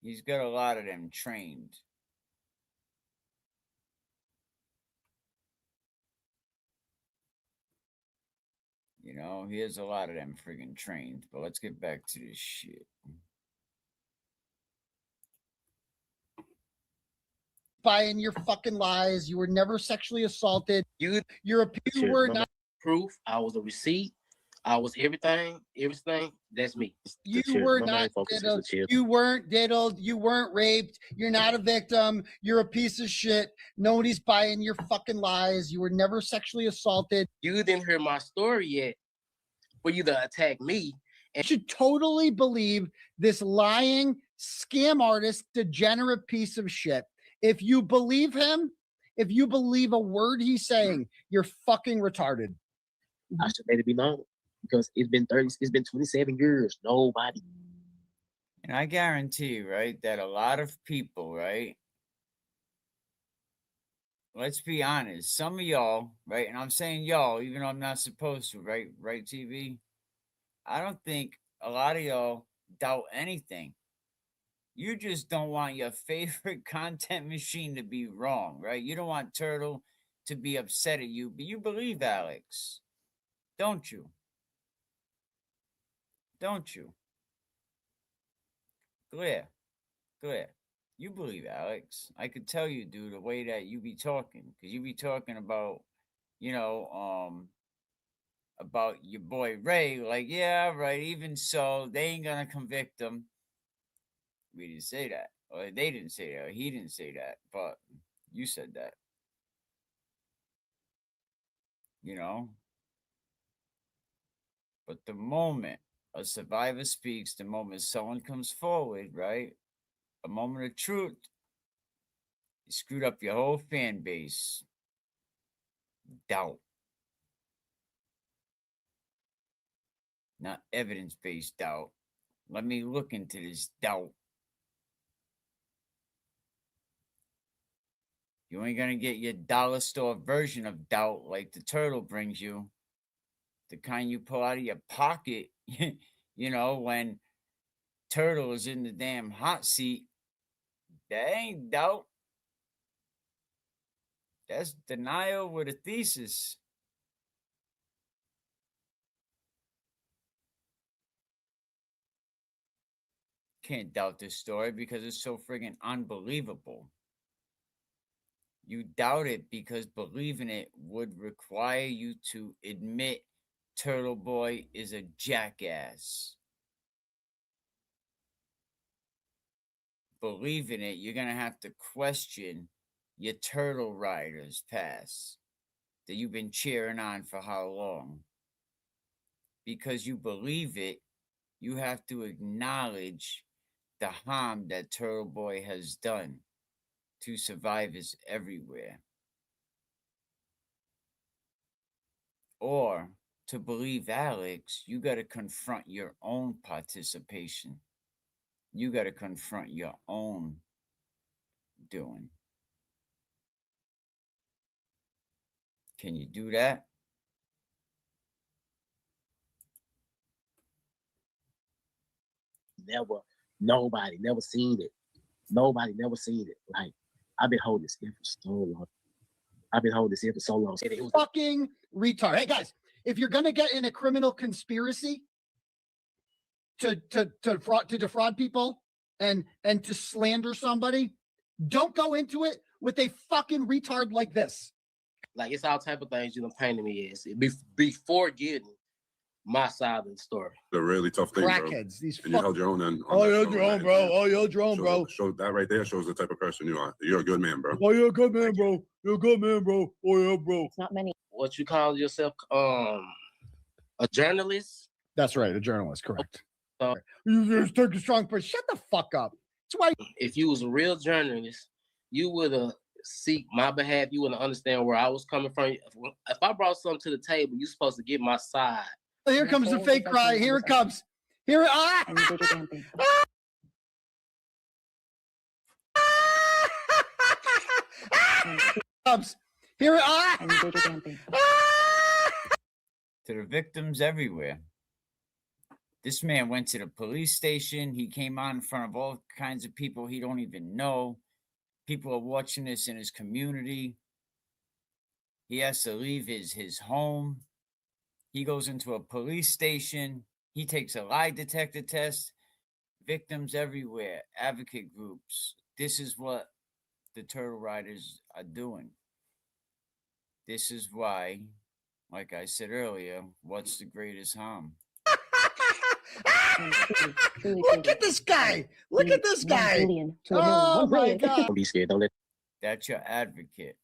He's got a lot of them trained. You know, he has a lot of them friggin' trained. But let's get back to this shit. Buying your fucking lies. You were never sexually assaulted. You were not proof. I was a receipt. I was everything. That's me. You were not diddled. You weren't diddled. You weren't raped. You're not a victim. You're a piece of shit. Nobody's buying your fucking lies. You were never sexually assaulted. You didn't hear my story yet for you to attack me. And you should totally believe this lying scam artist, degenerate piece of shit. If you believe him, if you believe a word he's saying, you're fucking retarded. I should let it be known because it's been 27 years. Nobody. And I guarantee you, right, that a lot of people, right, let's be honest, some of y'all, right, and I'm saying y'all, even though I'm not supposed to, right, TV, I don't think a lot of y'all doubt anything. You just don't want your favorite content machine to be wrong, right? You don't want Turtle to be upset at you, but you believe Alex, don't you? Don't you? Clear. You believe Alex. I could tell you, dude, the way that you be talking, because you be talking about, you know, about your boy Ray, like, yeah, right, even so, they ain't gonna convict him. We didn't say that. Or they didn't say that. Or he didn't say that. But you said that. You know? But the moment a survivor speaks, the moment someone comes forward, right? A moment of truth, you screwed up your whole fan base. Doubt. Not evidence-based doubt. Let me look into this doubt. You ain't gonna get your dollar store version of doubt like the turtle brings you. The kind you pull out of your pocket, when turtle is in the damn hot seat. That ain't doubt. That's denial with a thesis. Can't doubt this story because it's so friggin' unbelievable. You doubt it because believing it would require you to admit Turtle Boy is a jackass. Believing it, you're gonna have to question your Turtle Riders past that you've been cheering on for how long. Because you believe it, you have to acknowledge the harm that Turtle Boy has done to survivors everywhere. Or to believe Alex, you got to confront your own participation. You got to confront your own doing. Can you do that? Nobody never seen it. Nobody never seen it. Like, I've been holding this in for so long. I've been holding this in for so long. It was Fucking retard. Hey guys, if you're gonna get in a criminal conspiracy to defraud people and to slander somebody, don't go into it with a fucking retard like this. like, it's all type of things you done painted me as before getting my side of the story. The really tough thing, bro. Crackheads, these And you held your own end. Oh, you held your own, bro. Oh, you held your own, bro. Show that right there shows the type of person you are. You're a good man, bro. Oh, you're a good man, bro. You're a good man, bro. Oh, yeah, bro. It's not many. What you call yourself, a journalist? That's right, a journalist, correct. So, You just took a strong person. Shut the fuck up. That's why. if you was a real journalist, you would have seek my behalf. You would understand where I was coming from. If I brought something to the table, you're supposed to get my side. Here comes the fake cry. Here it comes. Here it comes. Here it To the victims everywhere. This man went to the police station. He came out in front of all kinds of people he don't even know. People are watching this in his community. He has to leave his home. He goes into a police station. He takes a lie detector test. Victims everywhere, advocate groups. This is what the Turtle Riders are doing. This is why, like I said earlier, what's the greatest harm? Look at this guy. Look at this guy. Oh my God. Don't be scared. Don't let. That's your advocate.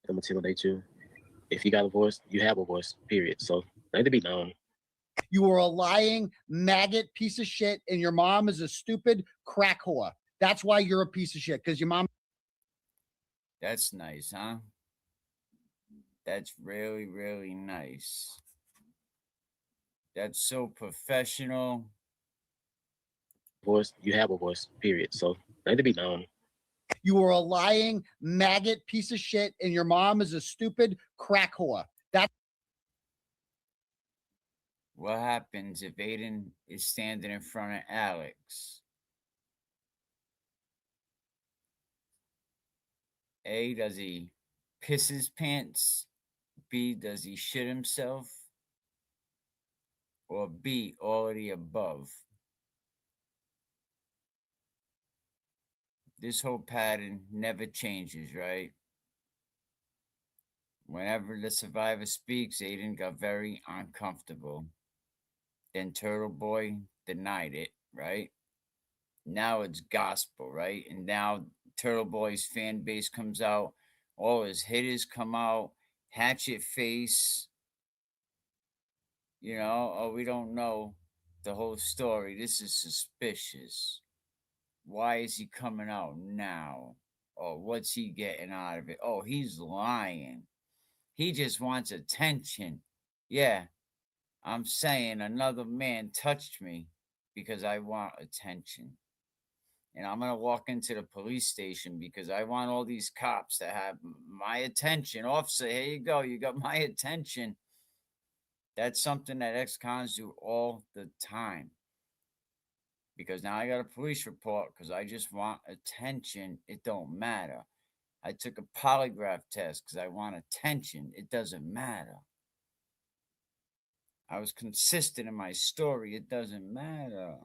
I'm intimidate you. If you got a voice, you have a voice. Period. So let it be known. You are a lying maggot piece of shit, and your mom is a stupid crack whore. That's why you're a piece of shit, because your mom. That's nice, huh? That's really, really nice. That's so professional. Voice, you have a voice. Period. So let it be known. You are a lying maggot piece of shit, and your mom is a stupid crack whore. That's What happens if Aiden is standing in front of Alex? A, does he piss his pants? B, does he shit himself? Or B, all of the above? This whole pattern never changes, right? Whenever the survivor speaks, Aiden got very uncomfortable. Then Turtle Boy denied it, right? Now it's gospel, right? And now Turtle Boy's fan base comes out. All his hitters come out. Hatchet Face. Oh, we don't know the whole story. This is suspicious. Why is he coming out now? Oh, what's he getting out of it? Oh, he's lying. He just wants attention. Yeah, I'm saying another man touched me because I want attention. and I'm going to walk into the police station because I want all these cops to have my attention. Officer, here you go. You got my attention. That's something that ex-cons do all the time. Because now I got a police report because I just want attention. It don't matter. I took a polygraph test because I want attention. It doesn't matter. I was consistent in my story. It doesn't matter.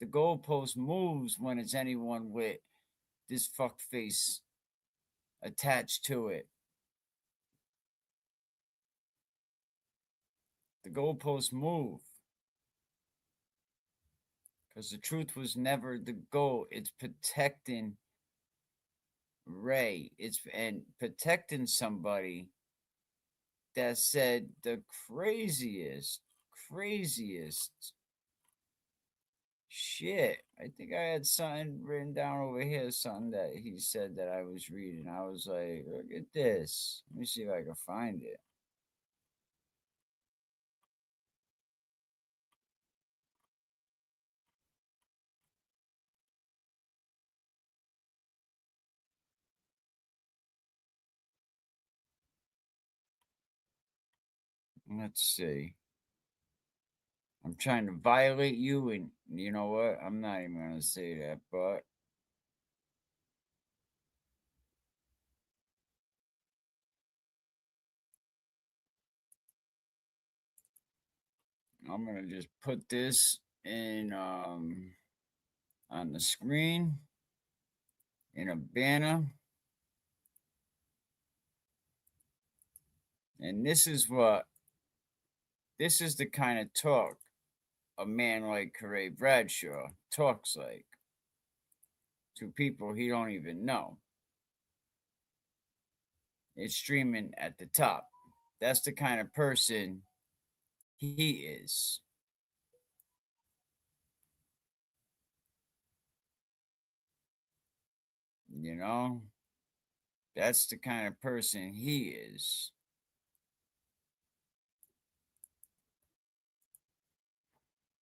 The goalpost moves when it's anyone with this fuckface attached to it. The goalposts move. Because the truth was never the goal. It's protecting Ray. It's and protecting somebody that said the craziest shit. I think I had something written down over here, something that he said that I was reading. I was like, look at this. Let me see if I can find it. Let's see. I'm trying to violate you, and you know what? I'm not even going to say that, but I'm going to just put this in on the screen in a banner. And this is the kind of talk a man like Corey Bradshaw talks like to people he don't even know. It's streaming at the top. That's the kind of person he is. You know? That's the kind of person he is.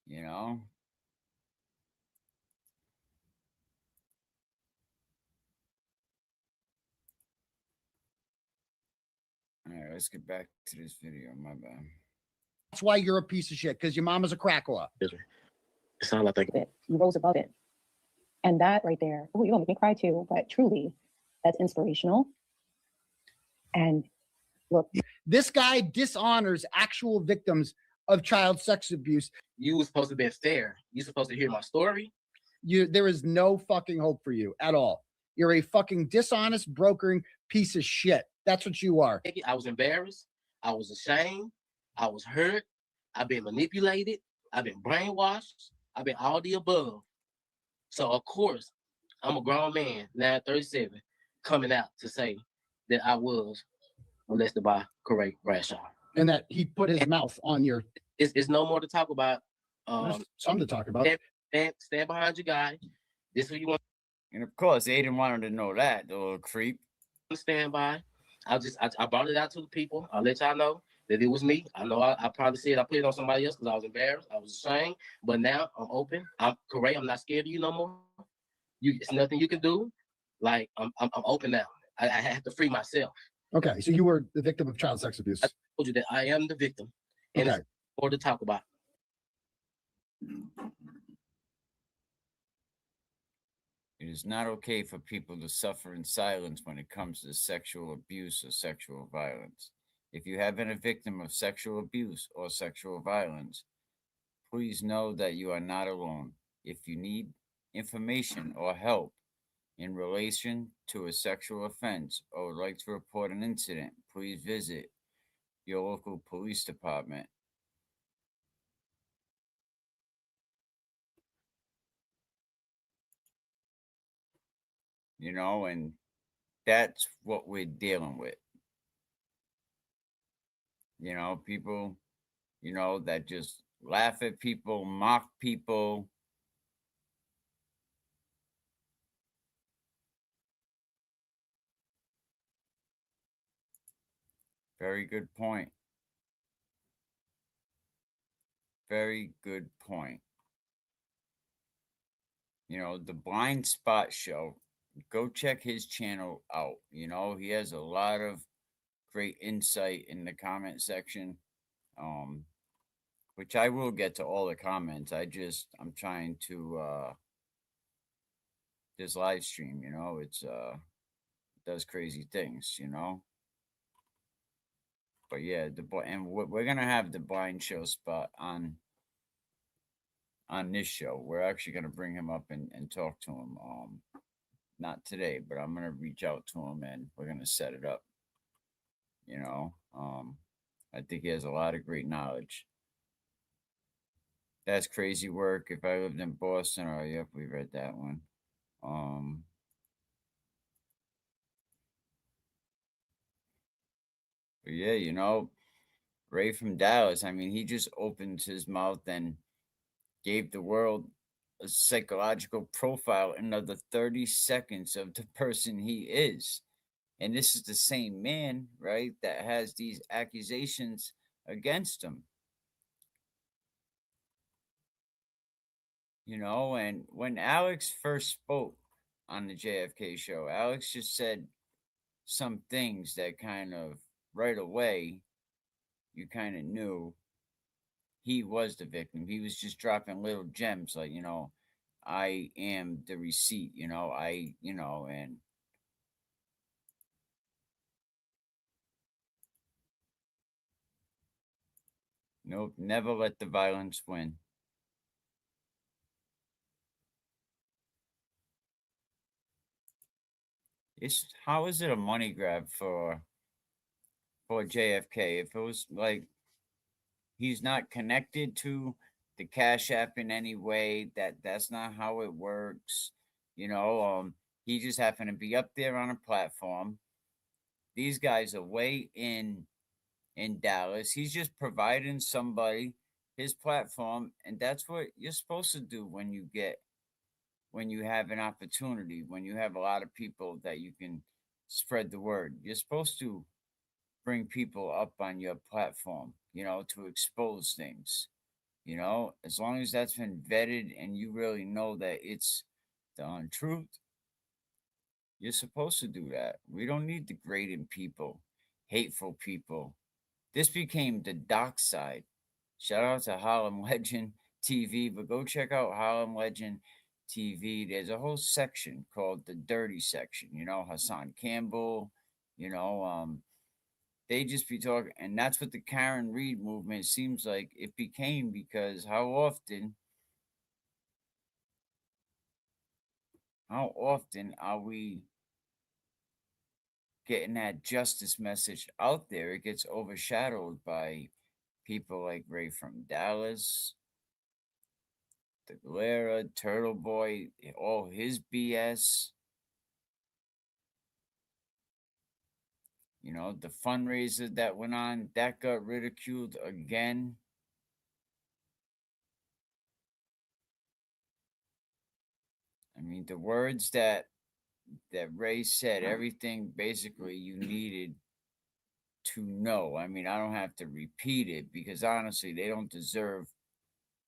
You know? All right, let's get back to this video. My bad. That's why you're a piece of shit, because your mama's a crack whore. It sounds like It. You rose above it. And that right there, oh, you're gonna make me cry too, but truly, that's inspirational. And look, this guy dishonors actual victims of child sex abuse. You were supposed to be fair. You're supposed to hear my story. There is no fucking hope for you at all. You're a fucking dishonest, brokering piece of shit. That's what you are. I was embarrassed. I was ashamed. I was hurt. I've been manipulated. I've been brainwashed. I've been all the above. So, of course, I'm a grown man, now 37, coming out to say that I was molested by Corey Bradshaw. And that he put his mouth on your... It's no more to talk about. There's something to talk about. Stand behind your guy. This is what you want. And of course, they didn't want him to know that, the little creep. Stand by. I brought it out to the people. I'll let y'all know that it was me. I know I probably said I put it on somebody else because I was embarrassed. I was ashamed. But now I'm open. I'm correct. I'm not scared of you no more. It's nothing you can do. Like I'm open now. I have to free myself. Okay, so you were the victim of child sex abuse. I told you that I am the victim, and okay. It's more to talk about. It is not okay for people to suffer in silence when it comes to sexual abuse or sexual violence. If you have been a victim of sexual abuse or sexual violence, please know that you are not alone. If you need information or help in relation to a sexual offense or would like to report an incident, please visit your local police department. You know, and that's what we're dealing with. You know, people, you know, that just laugh at people, mock people. Very good point. Very good point. the Blind Spot Show. Go check his channel out. He has a lot of great insight in the comment section. Which I will get to all the comments. I'm trying to this live stream, it's does crazy things. But yeah, and we're gonna have the blind show spot on this show. We're actually gonna bring him up and talk to him. Not today, but I'm gonna reach out to him and we're gonna set it up. You know, I think he has a lot of great knowledge. That's crazy work. If I lived in Boston, oh yep, we read that one. But yeah, Ray from Dallas. I mean, he just opened his mouth and gave the world a psychological profile in another 30 seconds of the person he is. And this is the same man, right, that has these accusations against him. And when Alex first spoke on the JFK show, Alex just said some things that kind of right away you kind of knew he was the victim. He was just dropping little gems like, I am the receipt, and nope, never let the violence win. How is it a money grab for JFK? If it was like he's not connected to the Cash App in any way, that's not how it works. He just happened to be up there on a platform. These guys are way in Dallas. He's just providing somebody his platform, and that's what you're supposed to do when you have an opportunity, when you have a lot of people that you can spread the word. You're supposed to bring people up on your platform, to expose things. As long as that's been vetted and you really know that it's the untruth, you're supposed to do that. We don't need degrading people, hateful people. This became the dark side. Shout out to Harlem Legend TV, but go check out Harlem Legend TV. There's a whole section called the dirty section. Hassan Campbell, they just be talking, and that's what the Karen Reed movement seems like it became, because how often are we getting that justice message out there? It gets overshadowed by people like Ray from Dallas, the Galera, Turtle Boy, all his BS. The fundraiser that went on, that got ridiculed again. I mean, the words that Ray said, everything basically you needed to know. I mean, I don't have to repeat it because honestly, they don't deserve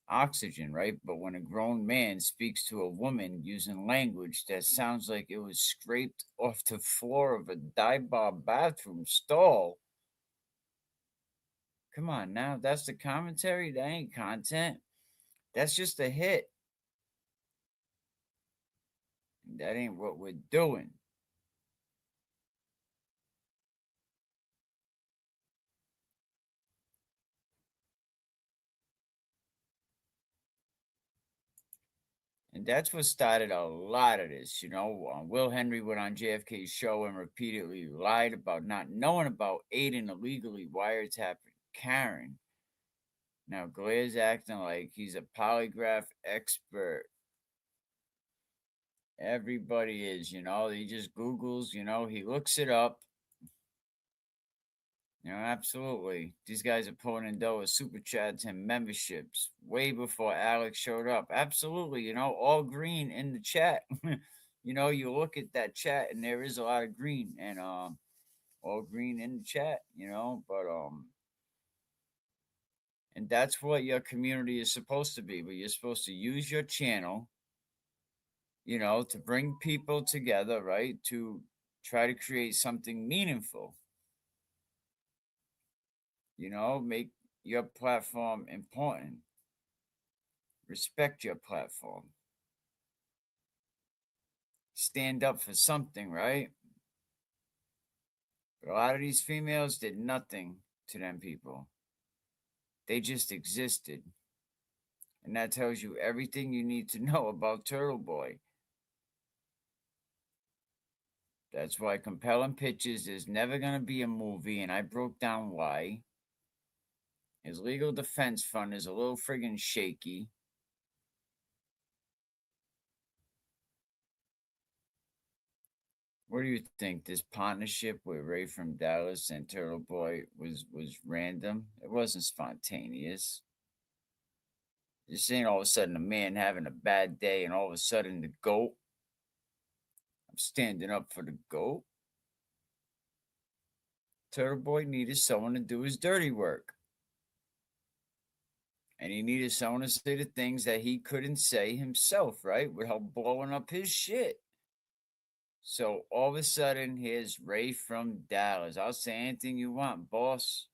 oxygen, right? But when a grown man speaks to a woman using language that sounds like it was scraped off the floor of a dive bar bathroom stall, come on now, that's the commentary? That ain't content. That's just a hit. That ain't what we're doing. And that's what started a lot of this. Will Henry went on JFK's show and repeatedly lied about not knowing about Aiden illegally wiretapping Karen. Now, Glaire's acting like he's a polygraph expert. Everybody is, he just Googles, he looks it up. Absolutely. These guys are pulling in dough with super chats and memberships way before Alex showed up. Absolutely. All green in the chat. You look at that chat and there is a lot of green and all green in the chat, but and that's what your community is supposed to be. But you're supposed to use your channel you know, to bring people together, right? To try to create something meaningful. You know, make your platform important. Respect your platform. Stand up for something, right? But a lot of these females did nothing to them people. They just existed. And that tells you everything you need to know about Turtle Boy. That's why Compelling Pictures is never going to be a movie, and I broke down why. His legal defense fund is a little friggin' shaky. What do you think? This partnership with Ray from Dallas and Turtle Boy was random? It wasn't spontaneous. This ain't all of a sudden a man having a bad day and all of a sudden the GOAT. I'm standing up for the GOAT. Turtle Boy needed someone to do his dirty work. And he needed someone to say the things that he couldn't say himself, right? Without blowing up his shit. So all of a sudden, here's Ray from Dallas. I'll say anything you want, boss.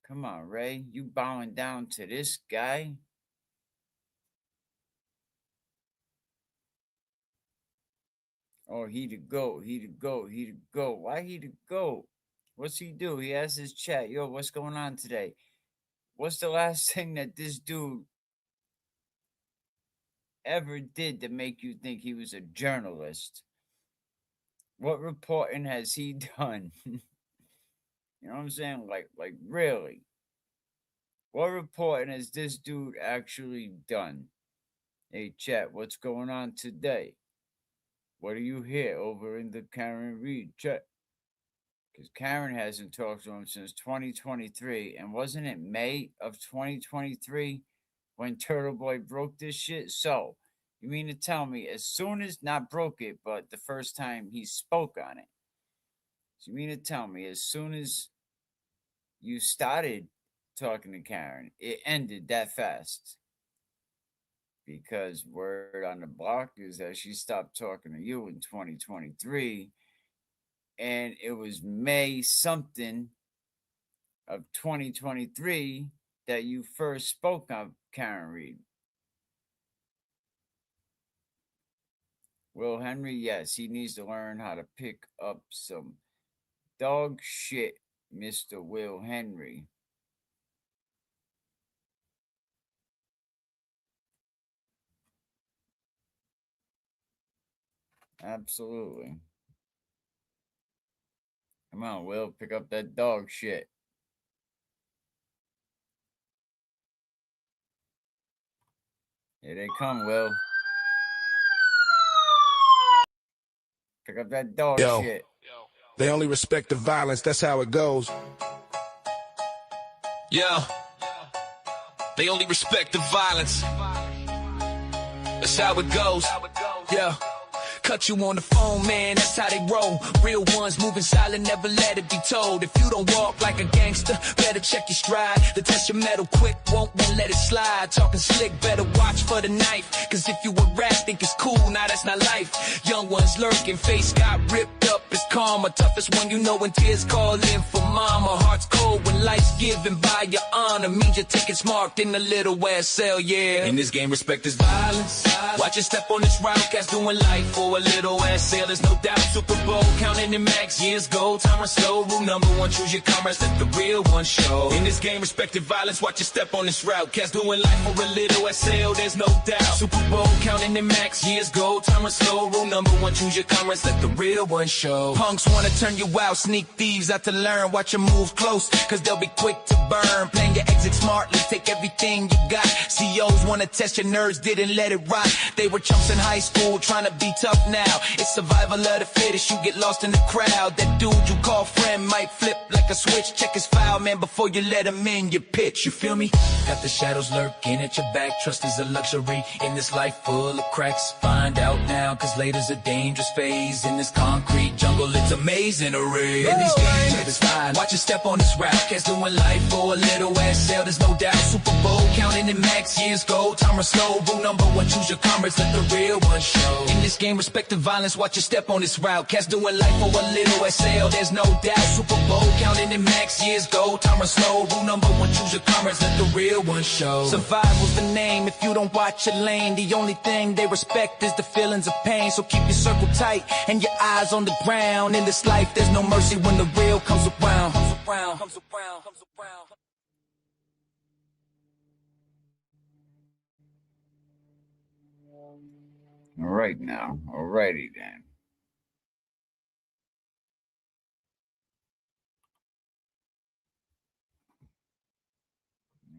Come on, Ray. You bowing down to this guy? Oh, he the GOAT. He the GOAT. He the GOAT. Why he the GOAT? What's he do? He asks his chat, yo, what's going on today? What's the last thing that this dude ever did to make you think he was a journalist? What reporting has he done? You know what I'm saying? Like really? What reporting has this dude actually done? Hey, chat, what's going on today? What do you hear over in the Karen Reed chat? Because Karen hasn't talked to him since 2023. And wasn't it May of 2023 when Turtle Boy broke this shit? So, you mean to tell me as soon as, not broke it, but the first time he spoke on it. So you mean to tell me as soon as you started talking to Karen, it ended that fast? Because word on the block is that she stopped talking to you in 2023. And it was May something of 2023 that you first spoke of Karen Reed. Will Henry, yes, he needs to learn how to pick up some dog shit, Mr. Will Henry. Absolutely. Come on, Will, pick up that dog shit. Here they come, Will. Pick up that dog shit. They only respect the violence, that's how it goes. Yeah. They only respect the violence. That's how it goes. Yeah. Cut you on the phone, man, that's how they roll. Real ones moving silent, never let it be told. If you don't walk like a gangster, better check your stride. The test your metal quick, won't let it slide. Talking slick, better watch for the knife. Cause if you a rap, think it's cool, nah, that's not life. Young ones lurking, face got ripped up, it's karma. Toughest one you know when tears call in for mama. Heart's cold when life's given by your honor. Means your ticket's marked in a little ass cell, yeah. In this game, respect is violence. Watch your step on this route, cats doing life for a little ass sale, there's no doubt. Super Bowl, counting in max, years gold, time run slow. Rule number one, choose your commerce, let the real one show. In this game, respected violence, watch your step on this route. Cats doing life for a little ass sale, there's no doubt. Super Bowl, counting in max, years gold, time run slow. Rule number one, choose your commerce, let the real one show. Punks wanna turn you out, sneak thieves out to learn. Watch your moves close, cause they'll be quick to burn. Playing your exit smartly, take everything you got. CEOs wanna test your nerves, didn't let it rot. They were chumps in high school, trying to be tough now. It's survival of the fittest, you get lost in the crowd. That dude you call friend might flip like a switch. Check his file, man, before you let him in your pitch. You feel me? Got the shadows lurking at your back. Trust is a luxury in this life full of cracks. Find out now, cause later's a dangerous phase. In this concrete jungle, it's amazing array. In these games, it's fine. Watch your step on this route. Cats doing life for a little ass sale, there's no doubt. Super Bowl count counting in max years go. Time or slow, rule number one, choose your comrades, let the real one show. In this game, respect the violence, watch your step on this route. Cats doing life for a little SL, there's no doubt. Super Bowl, counting in max years go. Time or slow, rule number one, choose your comrades, let the real one show. Survival's the name, if you don't watch your lane. The only thing they respect is the feelings of pain. So keep your circle tight and your eyes on the ground. In this life, there's no mercy when the real comes around. All right now. All righty then.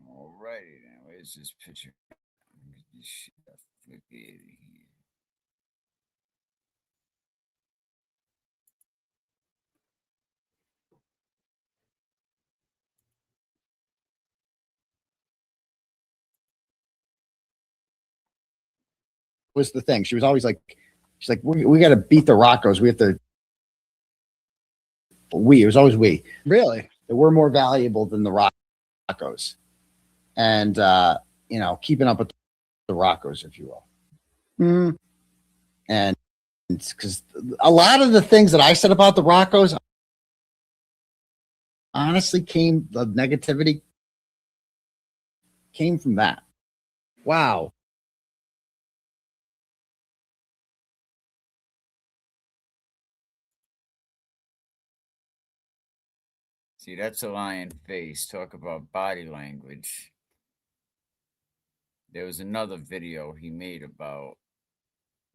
All righty then. Where's this picture? Get this shit flip it here. Was the thing. She was always like, she's like, we got to beat the Roccos. We have to. It was always we. Really? That we're more valuable than the Roccos. And, you know, keeping up with the Roccos, if you will. Mm. And it's because a lot of the things that I said about the Roccos honestly the negativity came from that. Wow. See, that's a lion face. Talk about body language. There was another video he made about.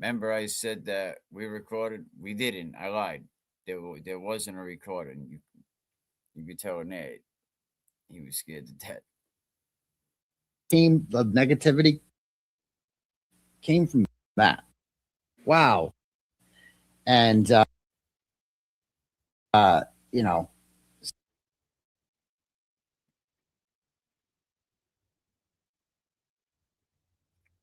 Remember, I said that we recorded? We didn't. I lied. There wasn't a recording. You could tell Ned. He was scared to death. The negativity came from that. Wow. And, you know,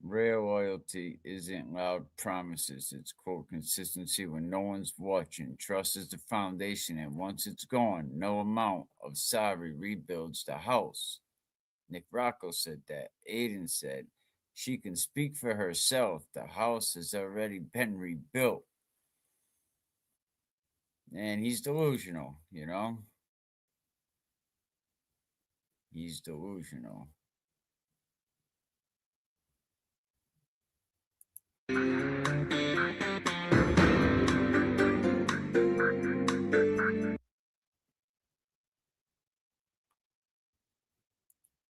Real loyalty isn't loud promises. It's quote consistency when no one's watching. Trust is the foundation, and once it's gone, no amount of sorry rebuilds the house. Nick Rocco said that. Aiden said she can speak for herself. The house has already been rebuilt. And he's delusional, you know? He's delusional.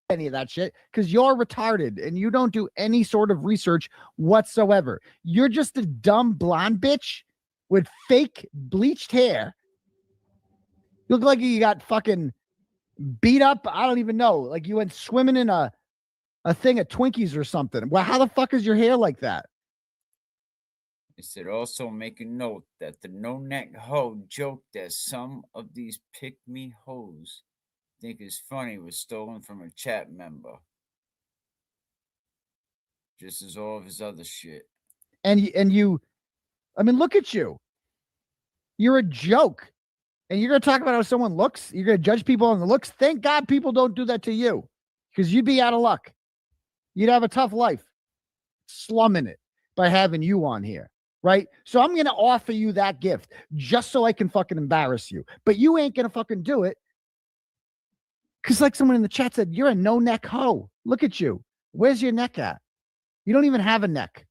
Any of that shit because you're retarded and you don't do any sort of research whatsoever. You're just a dumb blonde bitch with fake bleached hair. You look like you got fucking beat up. I don't even know. Like you went swimming in a thing of Twinkies or something. Well, how the fuck is your hair like that? It said also make a note that the no neck hoe joke that some of these pick me hoes think is funny was stolen from a chat member. Just as all of his other shit. And you, I mean, look at you. You're a joke. And you're going to talk about how someone looks? You're going to judge people on the looks? Thank God people don't do that to you because you'd be out of luck. You'd have a tough life slumming it by having you on here, right? So I'm going to offer you that gift just so I can fucking embarrass you. But you ain't going to fucking do it. Because like someone in the chat said, you're a no-neck hoe. Look at you. Where's your neck at? You don't even have a neck.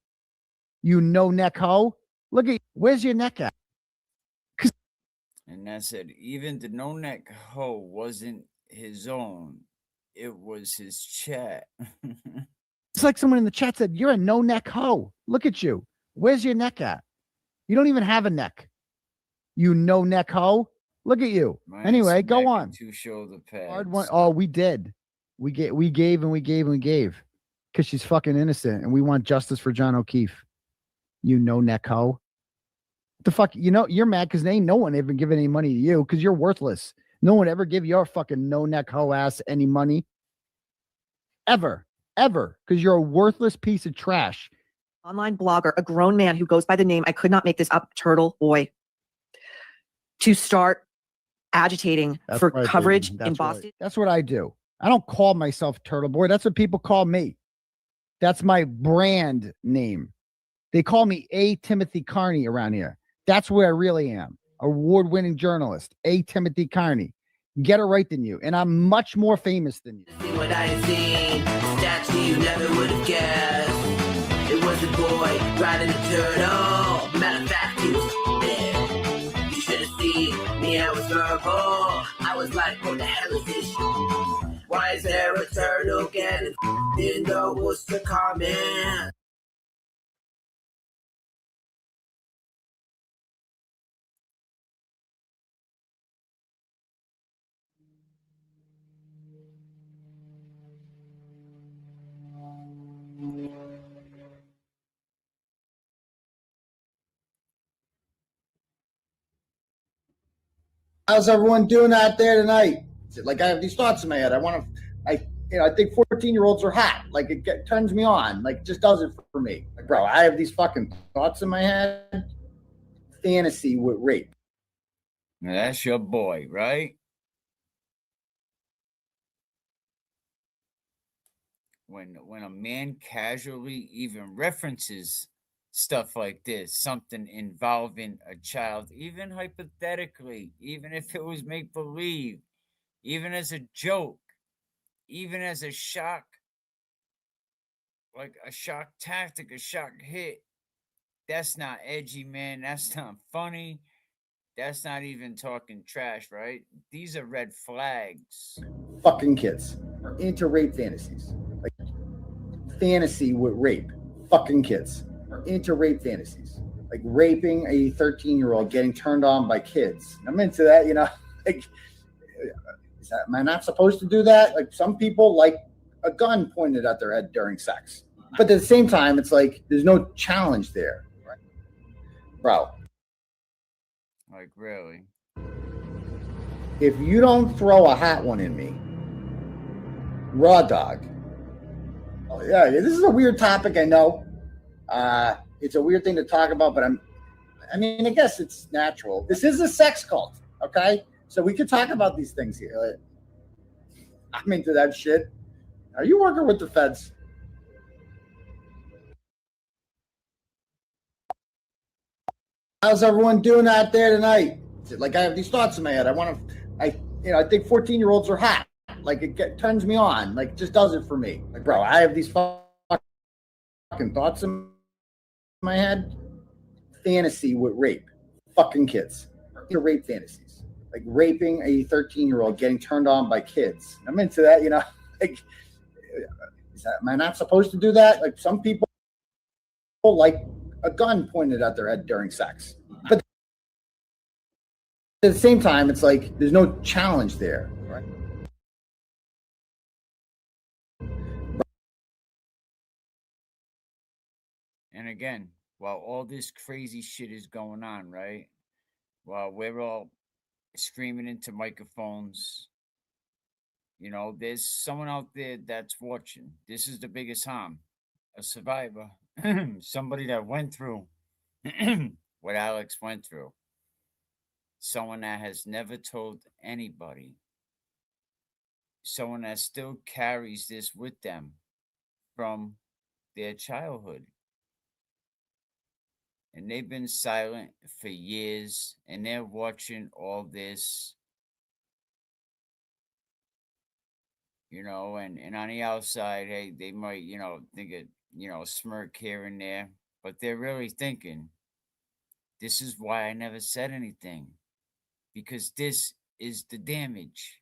You no-neck hoe. Look at you. Where's your neck at? And that said, even the no neck hoe wasn't his own. It was his chat. It's like someone in the chat said, you're a no-neck hoe. Look at you. Where's your neck at? You don't even have a neck. You no-neck hoe. Look at you. Minus Anyway, go neck on. and 2 shoulder pads. Hard one. Oh, we did. We gave and we gave and we gave. Because she's fucking innocent and we want justice for John O'Keefe. You no-neck hoe. The fuck, you know, you're mad because ain't no one ever giving any money to you because you're worthless. No one ever give your fucking no-neck hoe ass any money. Ever. Because you're a worthless piece of trash. Online blogger, a grown man who goes by the name, I could not make this up, Turtle Boy, to start agitating for coverage in Boston. That's what I do. I don't call myself Turtle Boy. That's what people call me. That's my brand name. They call me A. Timothy Carney around here. That's where I really am. Award-winning journalist, A. Timothy Carney. Get it right than you. And I'm much more famous than you. See what I had seen, statue you never would have guessed. It was a boy riding a turtle. Matter of fact, he was there. You should have seen me, I was verbal. I was like, what the hell is this? Why is there a turtle getting in the Worcester comment? How's everyone doing out there tonight? Like I have these thoughts in my head. I think 14-year-olds are hot. Like it turns me on. Like it just does it for me. Like, bro, I have these fucking thoughts in my head. Fantasy with rape. Now that's your boy, right? When a man casually even references stuff like this, something involving a child, even hypothetically, even if it was make believe, even as a joke, even as a shock, like a shock tactic, a shock hit, that's not edgy, man. That's not funny. That's not even talking trash, right? These are red flags. Fucking kids are into rape fantasies. Like fantasy with rape. Fucking kids are into rape fantasies. Like raping a 13-year-old, getting turned on by kids. I'm into that, you know. Like, am I not supposed to do that? Like some people like a gun pointed at their head during sex. But at the same time, it's like there's no challenge there. Right? Bro. Like really. If you don't throw a hot one in me, raw dog. Oh, yeah, this is a weird topic, I know. It's a weird thing to talk about, but I guess it's natural. This is a sex cult, okay? So we could talk about these things here. I'm into that shit. Are you working with the feds? How's everyone doing out there tonight? Like I have these thoughts in my head. I think 14-year-olds are hot. Like it turns me on. Like it just does it for me. Like bro, I have these fucking thoughts in my head. Fantasy with rape. Fucking kids. Rape fantasies. Like raping a 13-year-old, getting turned on by kids. I'm into that, you know. Like, am I not supposed to do that? Like some people like a gun pointed at their head during sex. But at the same time, it's like there's no challenge there. Right? And again, while all this crazy shit is going on, right? While we're all screaming into microphones, you know, there's someone out there that's watching. This is the biggest harm. A survivor, somebody that went through what Alex went through, someone that has never told anybody, someone that still carries this with them from their childhood. And they've been silent for years and they're watching all this, you know, and on the outside, hey, they might, you know, think it, you know, smirk here and there, but they're really thinking, this is why I never said anything, because this is the damage,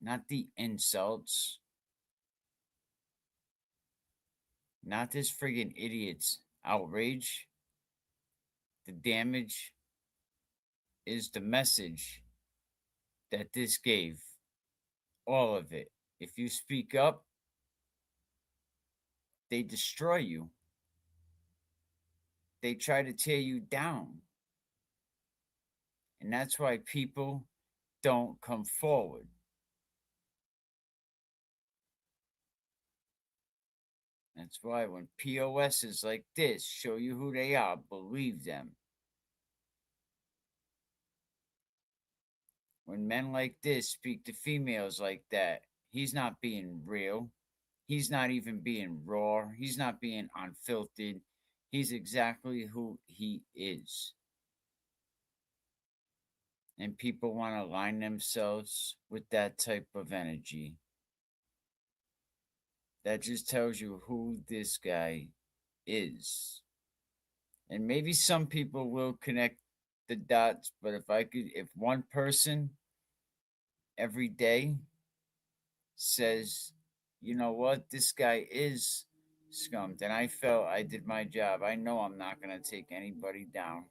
not the insults, not this friggin' idiot's outrage. The damage is the message that this gave. All of it. If you speak up, they destroy you. They try to tear you down. And that's why people don't come forward. That's why when POSs like this show you who they are, believe them. When men like this speak to females like that, He's not being real. He's not even being raw. He's not being unfiltered. He's exactly who he is. And people want to align themselves with that type of energy. That just tells you who this guy is. And maybe some people will connect the dots, but if one person every day says, you know what, this guy is scum, then I felt I did my job. I know I'm not going to take anybody down.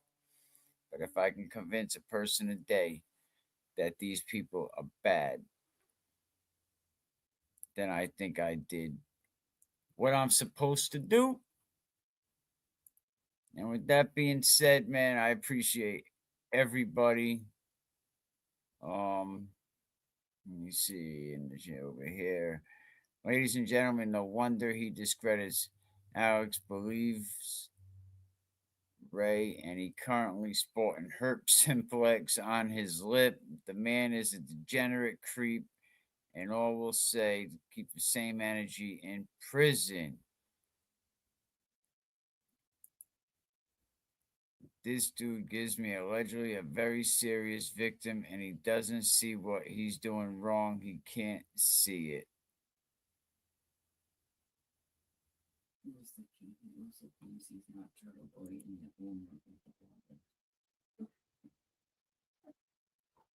But if I can convince a person a day that these people are bad, then I think I did what I'm supposed to do. And with that being said, man, I appreciate everybody. Let me see over here. Ladies and gentlemen, no wonder he discredits Alex believes Ray, and he currently sporting herp simplex on his lip. The man is a degenerate creep, and all will say to keep the same energy in prison. This dude gives me allegedly a very serious victim, and he doesn't see what he's doing wrong. He can't see it.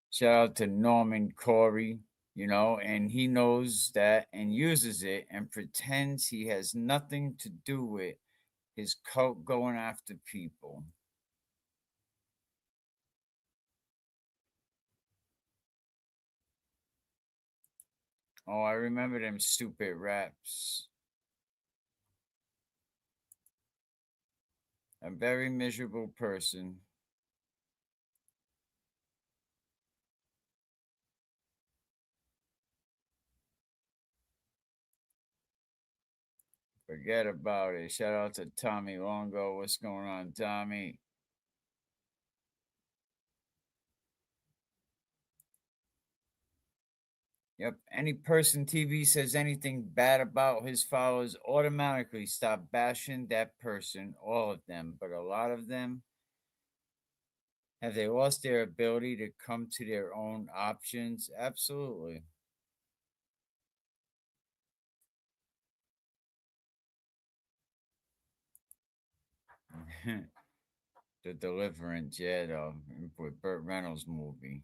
Shout out to Norman Corey, and he knows that and uses it and pretends he has nothing to do with his cult going after people. Oh, I remember them stupid raps. A very miserable person. Forget about it. Shout out to Tommy Longo. What's going on, Tommy? Yep. Any person TV says anything bad about his followers, automatically stop bashing that person, all of them. But a lot of them, have they lost their ability to come to their own options? Absolutely. The Deliverance, yeah, with Burt Reynolds movie.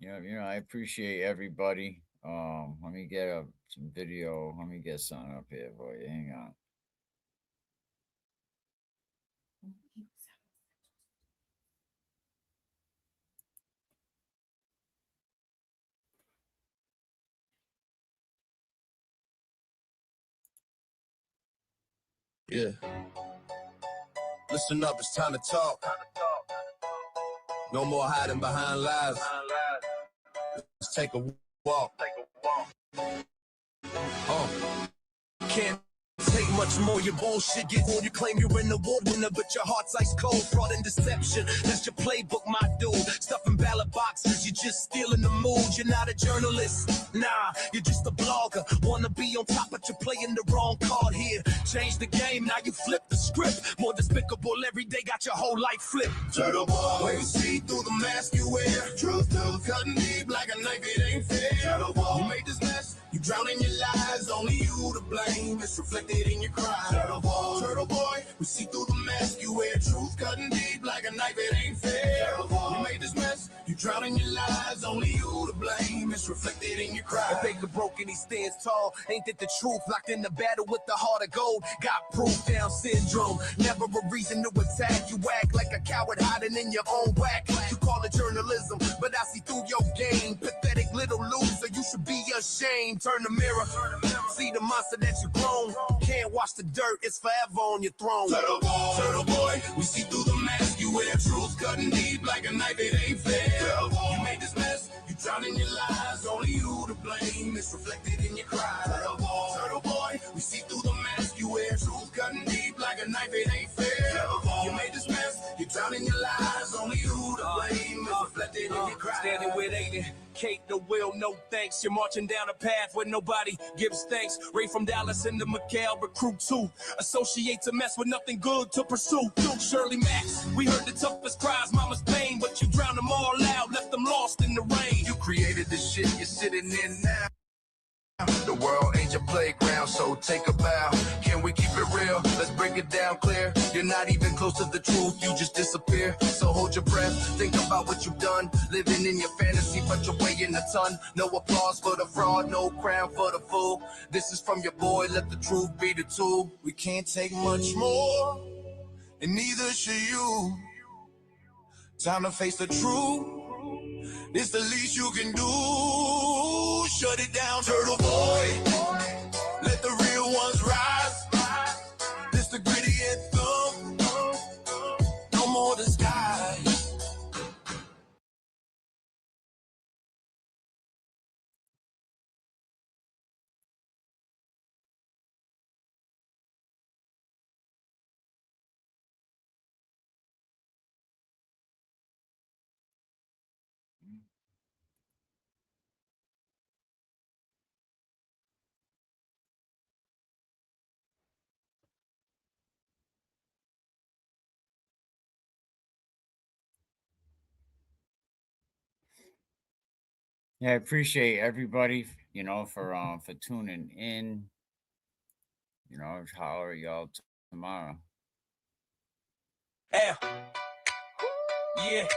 Yeah, I appreciate everybody. Let me get up some video. Let me get something up here for you. Hang on. Yeah. Listen up, it's time to talk. No more hiding behind lies. Let's take a walk. Can't take much more, your bullshit get on. You claim you're in the war winner, but your heart's ice cold. Fraud and deception, that's your playbook, my dude. Stuffing ballot boxes, you're just stealing the mood. You're not a journalist, nah, you're just a blogger. Wanna be on top, but you're playing the wrong card here. Change the game, now you flip the script. More despicable every day, got your whole life flipped. Turtle boy, when you see through the mask you wear, truth still cutting deep like a knife, it ain't fair. Turtle boy, you made this mess, you drown in your lies, only you to blame. It's reflected in your cries. Turtle boy, we see through the mask you wear. Truth cutting deep like a knife, it ain't fair. You made this mess, you drown in your lies, only you to blame. It's reflected in your cries. If Baker broke and he stands tall, ain't that the truth? Locked in the battle with the heart of gold. Got proof, Down syndrome, never a reason to attack. You act like a coward hiding in your own whack. You call it journalism, but I see through your game. Pathetic little loser, you should be ashamed. Turn the mirror, see the monster that you grown. Can't wash the dirt, it's forever on your throne. Turtle boy, we see through the mask you wear. Truth cutting deep like a knife, it ain't fair. You made this mess, you drown in your lies, only you to blame. It's reflected in your cries. Turtle boy, we see through the mask you wear. Truth cutting deep like knife, it ain't fair. You made this mess, you drowning your lies. Only you to blame is reflected in your cries. Standing with Aiden, Kate the will, no thanks. You're marching down a path where nobody gives thanks. Ray from Dallas into McHale, recruit two. Associate to mess with nothing good to pursue. Shirley Max, we heard the toughest cries, mama's pain, but you drowned them all out, left them lost in the rain. You created the shit you're sitting in now. The world ain't your playground, so take a bow. Can we keep it real? Let's break it down clear. You're not even close to the truth, you just disappear. So hold your breath, think about what you've done. Living in your fantasy, but you're weighing a ton. No applause for the fraud, no crown for the fool. This is from your boy, let the truth be the tool. We can't take much more, and neither should you. Time to face the truth. It's the least you can do. Shut it down, turtle boy. Let the real ones rise. This the gritty anthem. No more disguise. Yeah, I appreciate everybody, for tuning in. Holler y'all tomorrow. Yeah. Yeah.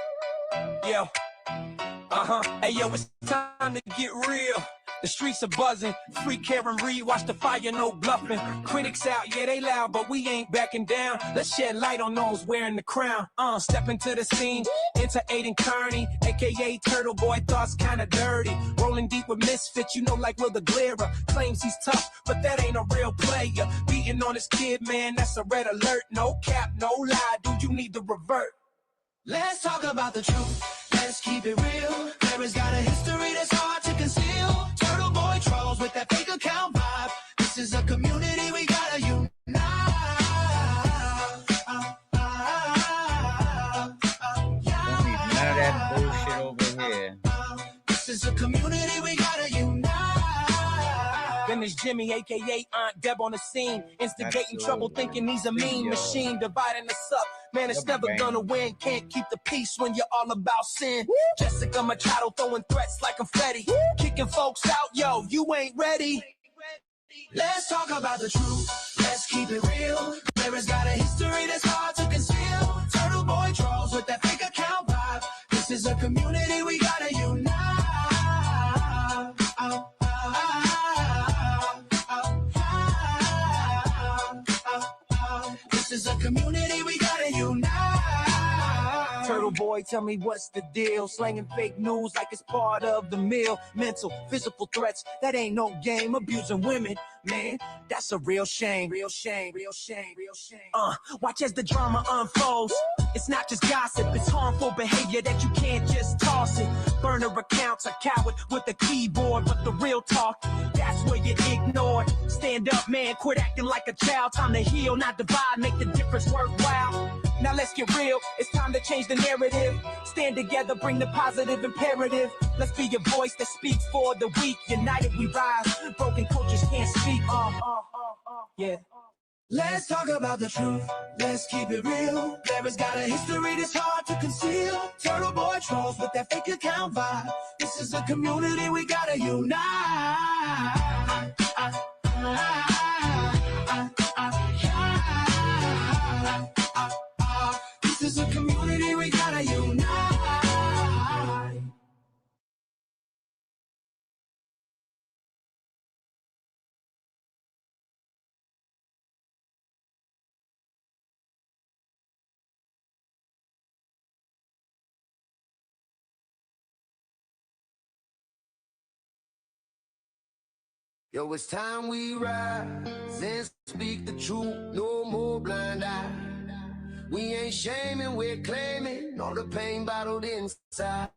Hey, yo, it's time to get real. The streets are buzzing. Free Karen Reed, watch the fire, no bluffing. Critics out, yeah, they loud, but we ain't backing down. Let's shed light on those wearing the crown. Step into the scene, enter Aiden Kearney, aka Turtle Boy, thoughts kinda dirty. Rolling deep with misfits, you know, like Will the Glera. Claims he's tough, but that ain't a real player. Beating on his kid, man, that's a red alert. No cap, no lie, dude, you need to revert. Let's talk about the truth. Let's keep it real. Clara's got a history that's hard to conceal. Turtle Boy trolls with that fake account vibe. This is a community we gotta unite. Don't need none of that bullshit over here. This is a community we gotta unite. Then there's Jimmy, aka Aunt Deb on the scene, instigating trouble, thinking he's a mean machine, dividing us up. Man, it's never gonna win. Can't keep the peace when you're all about sin. Jessica Machado throwing threats like confetti, kicking folks out. Yo, you ain't ready. Let's talk about the truth. Let's keep it real. Clara's got a history that's hard to conceal. Turtle Boy trolls with that fake account vibe. This is a community we gotta unite. This is a community we gotta unite. Turtle Boy, tell me what's the deal? Slanging fake news like it's part of the meal. Mental, physical threats, that ain't no game. Abusing women, man, that's a real shame. Real shame, real shame, real shame. Watch as the drama unfolds. It's not just gossip, it's harmful behavior that you can't just toss it. Burner accounts, a coward with a keyboard, but the real talk, that's where you ignored. Stand up, man, quit acting like a child. Time to heal, not divide, make the difference worthwhile. Now let's get real, it's time to change the narrative. Stand together, bring the positive imperative. Let's be a voice that speaks for the weak. United we rise, broken cultures can't speak. Yeah. Let's talk about the truth. Let's keep it real. Clara's got a history that's hard to conceal. Turtle Boy trolls with that fake account vibe. This is a community we gotta unite. This is a community we gotta unite. Yo, it's time we rise and speak the truth, no more blind eye. We ain't shaming, we're claiming all the pain bottled inside.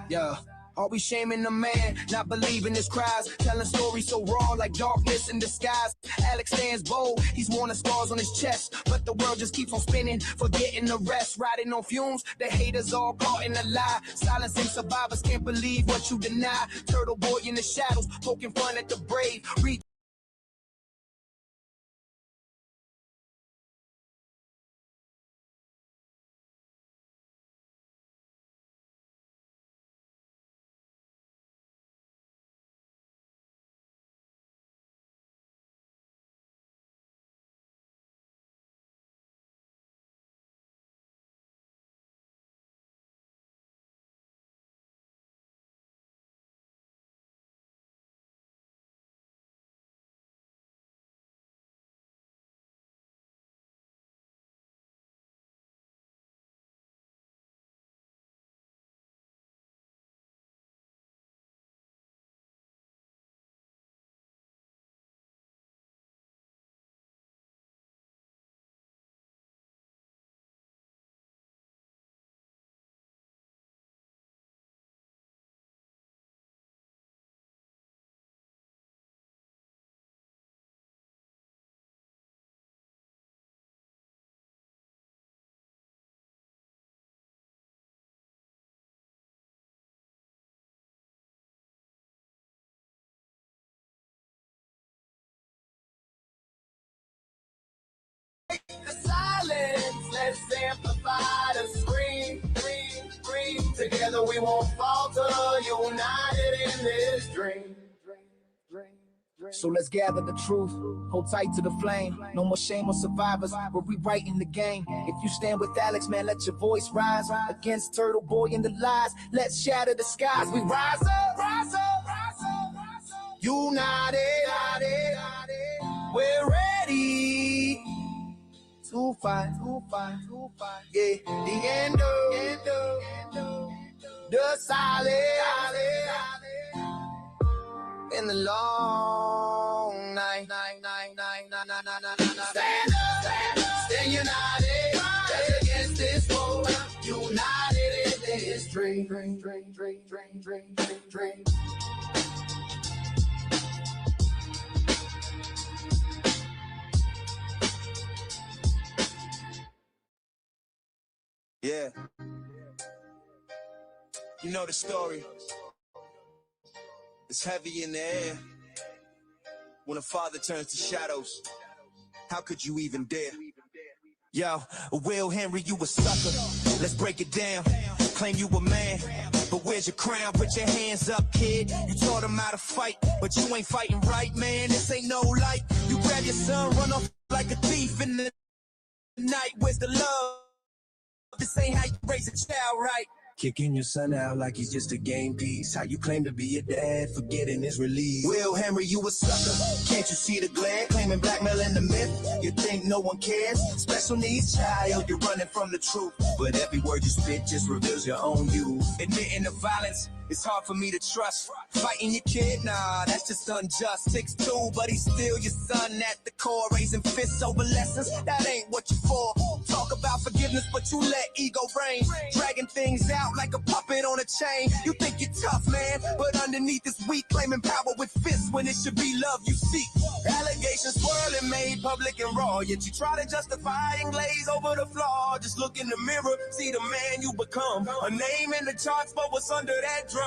Yeah, Are we shaming the man, not believing his cries? Telling stories so raw like darkness in disguise. Alex stands bold, he's worn the scars on his chest. But the world just keeps on spinning, forgetting the rest. Riding on fumes, the haters all caught in a lie. Silencing survivors, can't believe what you deny. Turtle boy in the shadows, poking fun at the brave. Read the silence, let's amplify the scream, scream, scream. Together we won't falter, united in this dream. So let's gather the truth, hold tight to the flame. No more shame on survivors, we're rewriting the game. If you stand with Alex, man, let your voice rise. Against Turtle Boy and the lies, let's shatter the skies. We rise up, rise up, rise up, rise up. United, we're ready to fight, yeah. The end of the silence in the long night. Stand up, stand united, stand against this world, united in this dream. Yeah. You know the story. It's heavy in the air. When a father turns to shadows, how could you even dare? Yo, Will Henry, you a sucker. Let's break it down. Claim you a man, but where's your crown? Put your hands up, kid. You taught him how to fight, but you ain't fighting right, man. This ain't no light. You grab your son, run off like a thief in the night. Where's the love? This ain't how you raise a child, right? Kicking your son out like he's just a game piece. How you claim to be a dad, forgetting his release. Will Henry, you a sucker. Can't you see the glare? Claiming blackmailing the myth. You think no one cares? Special needs child, you're running from the truth. But every word you spit just reveals your own you. Admitting the violence, it's hard for me to trust. Fighting your kid, nah, that's just unjust. 6'2", but he's still your son at the core. Raising fists over lessons, that ain't what you for. Talk about forgiveness, but you let ego reign. Dragging things out like a puppet on a chain. You think you're tough, man, but underneath is weak. Claiming power with fists when it should be love you seek. Allegations swirling, made public and raw. Yet you try to justify and glaze over the flaw. Just look in the mirror, see the man you become. A name in the charts, but what's under that drum?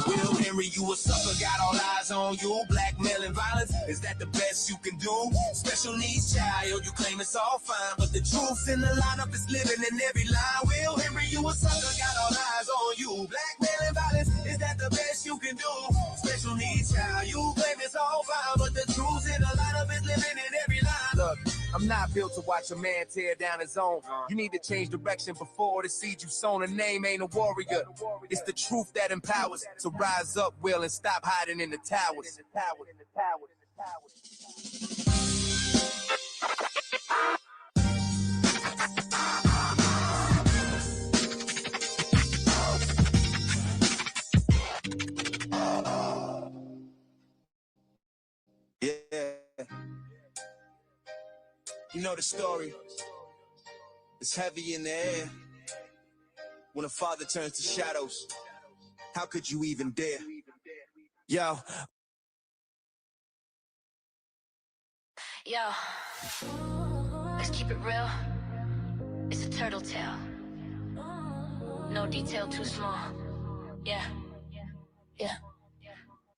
Will Henry, you a sucker, got all eyes on you. Blackmail and violence, is that the best you can do? Special needs child, you claim it's all fine, but the truth in the lineup is living in every line. Will Henry, you a sucker, got all eyes on you. Blackmail and violence, is that the best you can do? Special needs child, you claim it's all fine, but the truth in the lineup is living in every line. Look, I'm not built to watch a man tear down his own. You need to change direction before the seed you sown. A name ain't a warrior. It's the truth that empowers. So rise up, Will, and stop hiding in the towers. Yeah. You know the story. It's heavy in the air. When a father turns to shadows, how could you even dare? Yo. Yo, let's keep it real. It's a turtle tail. No detail too small. Yeah, yeah.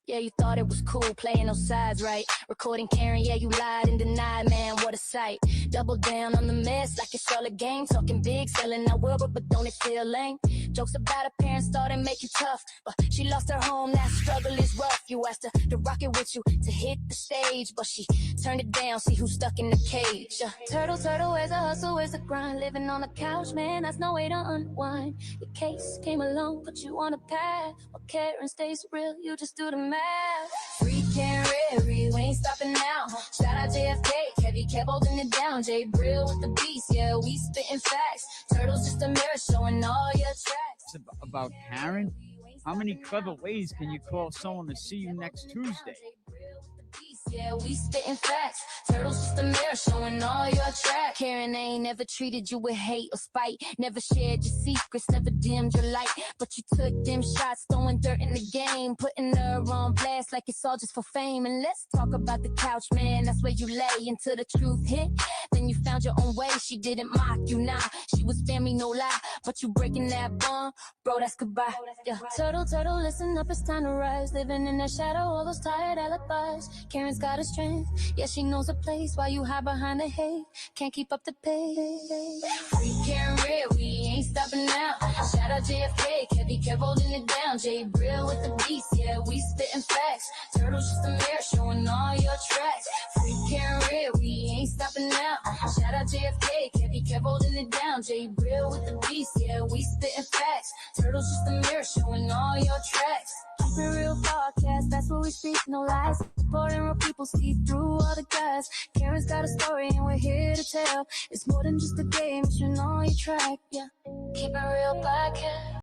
Yeah, you thought it was cool playing those sides, right? Recording Karen, yeah, you lied and denied, man, what a sight. Double down on the mess like it's all a game. Talking big, selling out Wilbur, but don't it feel lame? Jokes about her parents thought it'd make you tough, but she lost her home, that struggle is rough. You asked her to rock it with you, to hit the stage, but she turned it down, see who's stuck in the cage. Turtle, where's the hustle, where's the grind? Living on the couch, man, that's no way to unwind. Your case came along, put you on a path. While Karen stays real, you just do the math. Freaking Riri, we ain't stopping now. Shout out JFK, Kevy kept holding it down. Jay Brill with the beast, yeah, we spitting facts. Turtle's just a mirror showing all your tracks. About Karen, how many clever ways can you call someone to see you next Tuesday? Yeah, we spitting facts. Turtles just a mirror showing all your tracks. Karen ain't never treated you with hate or spite. Never shared your secrets, never dimmed your light. But you took them shots, throwing dirt in the game, putting her on blast like it's all just for fame. And let's talk about the couch, man. That's where you lay until the truth hit. Then you found your own way. She didn't mock you, nah. She was family, no lie. But you breaking that bond, bro, that's goodbye. Yeah. Turtle, listen up, it's time to rise. Living in the shadow, all those tired alibis. Karen's got a strength, yeah, she knows a place. While you hide behind the hate, can't keep up the pace. Freaking real, we ain't stopping now. Shout out JFK, Kevy kept holding it down. Jay Brill with the beast, yeah, we spitting facts. Turtles just a mirror showing all your tracks. Freaking real, we ain't stopping now. Shout out JFK, Kevy kept holding it down. Jay Brill with the beast, yeah, we spitting facts. Turtles just a mirror showing all your tracks. Keep it real podcast, that's what we speak, no lies. Supporting real people, see through all the guys. Karen's got a story and we're here to tell. It's more than just a game, it's on your track, yeah. Keep it real podcast.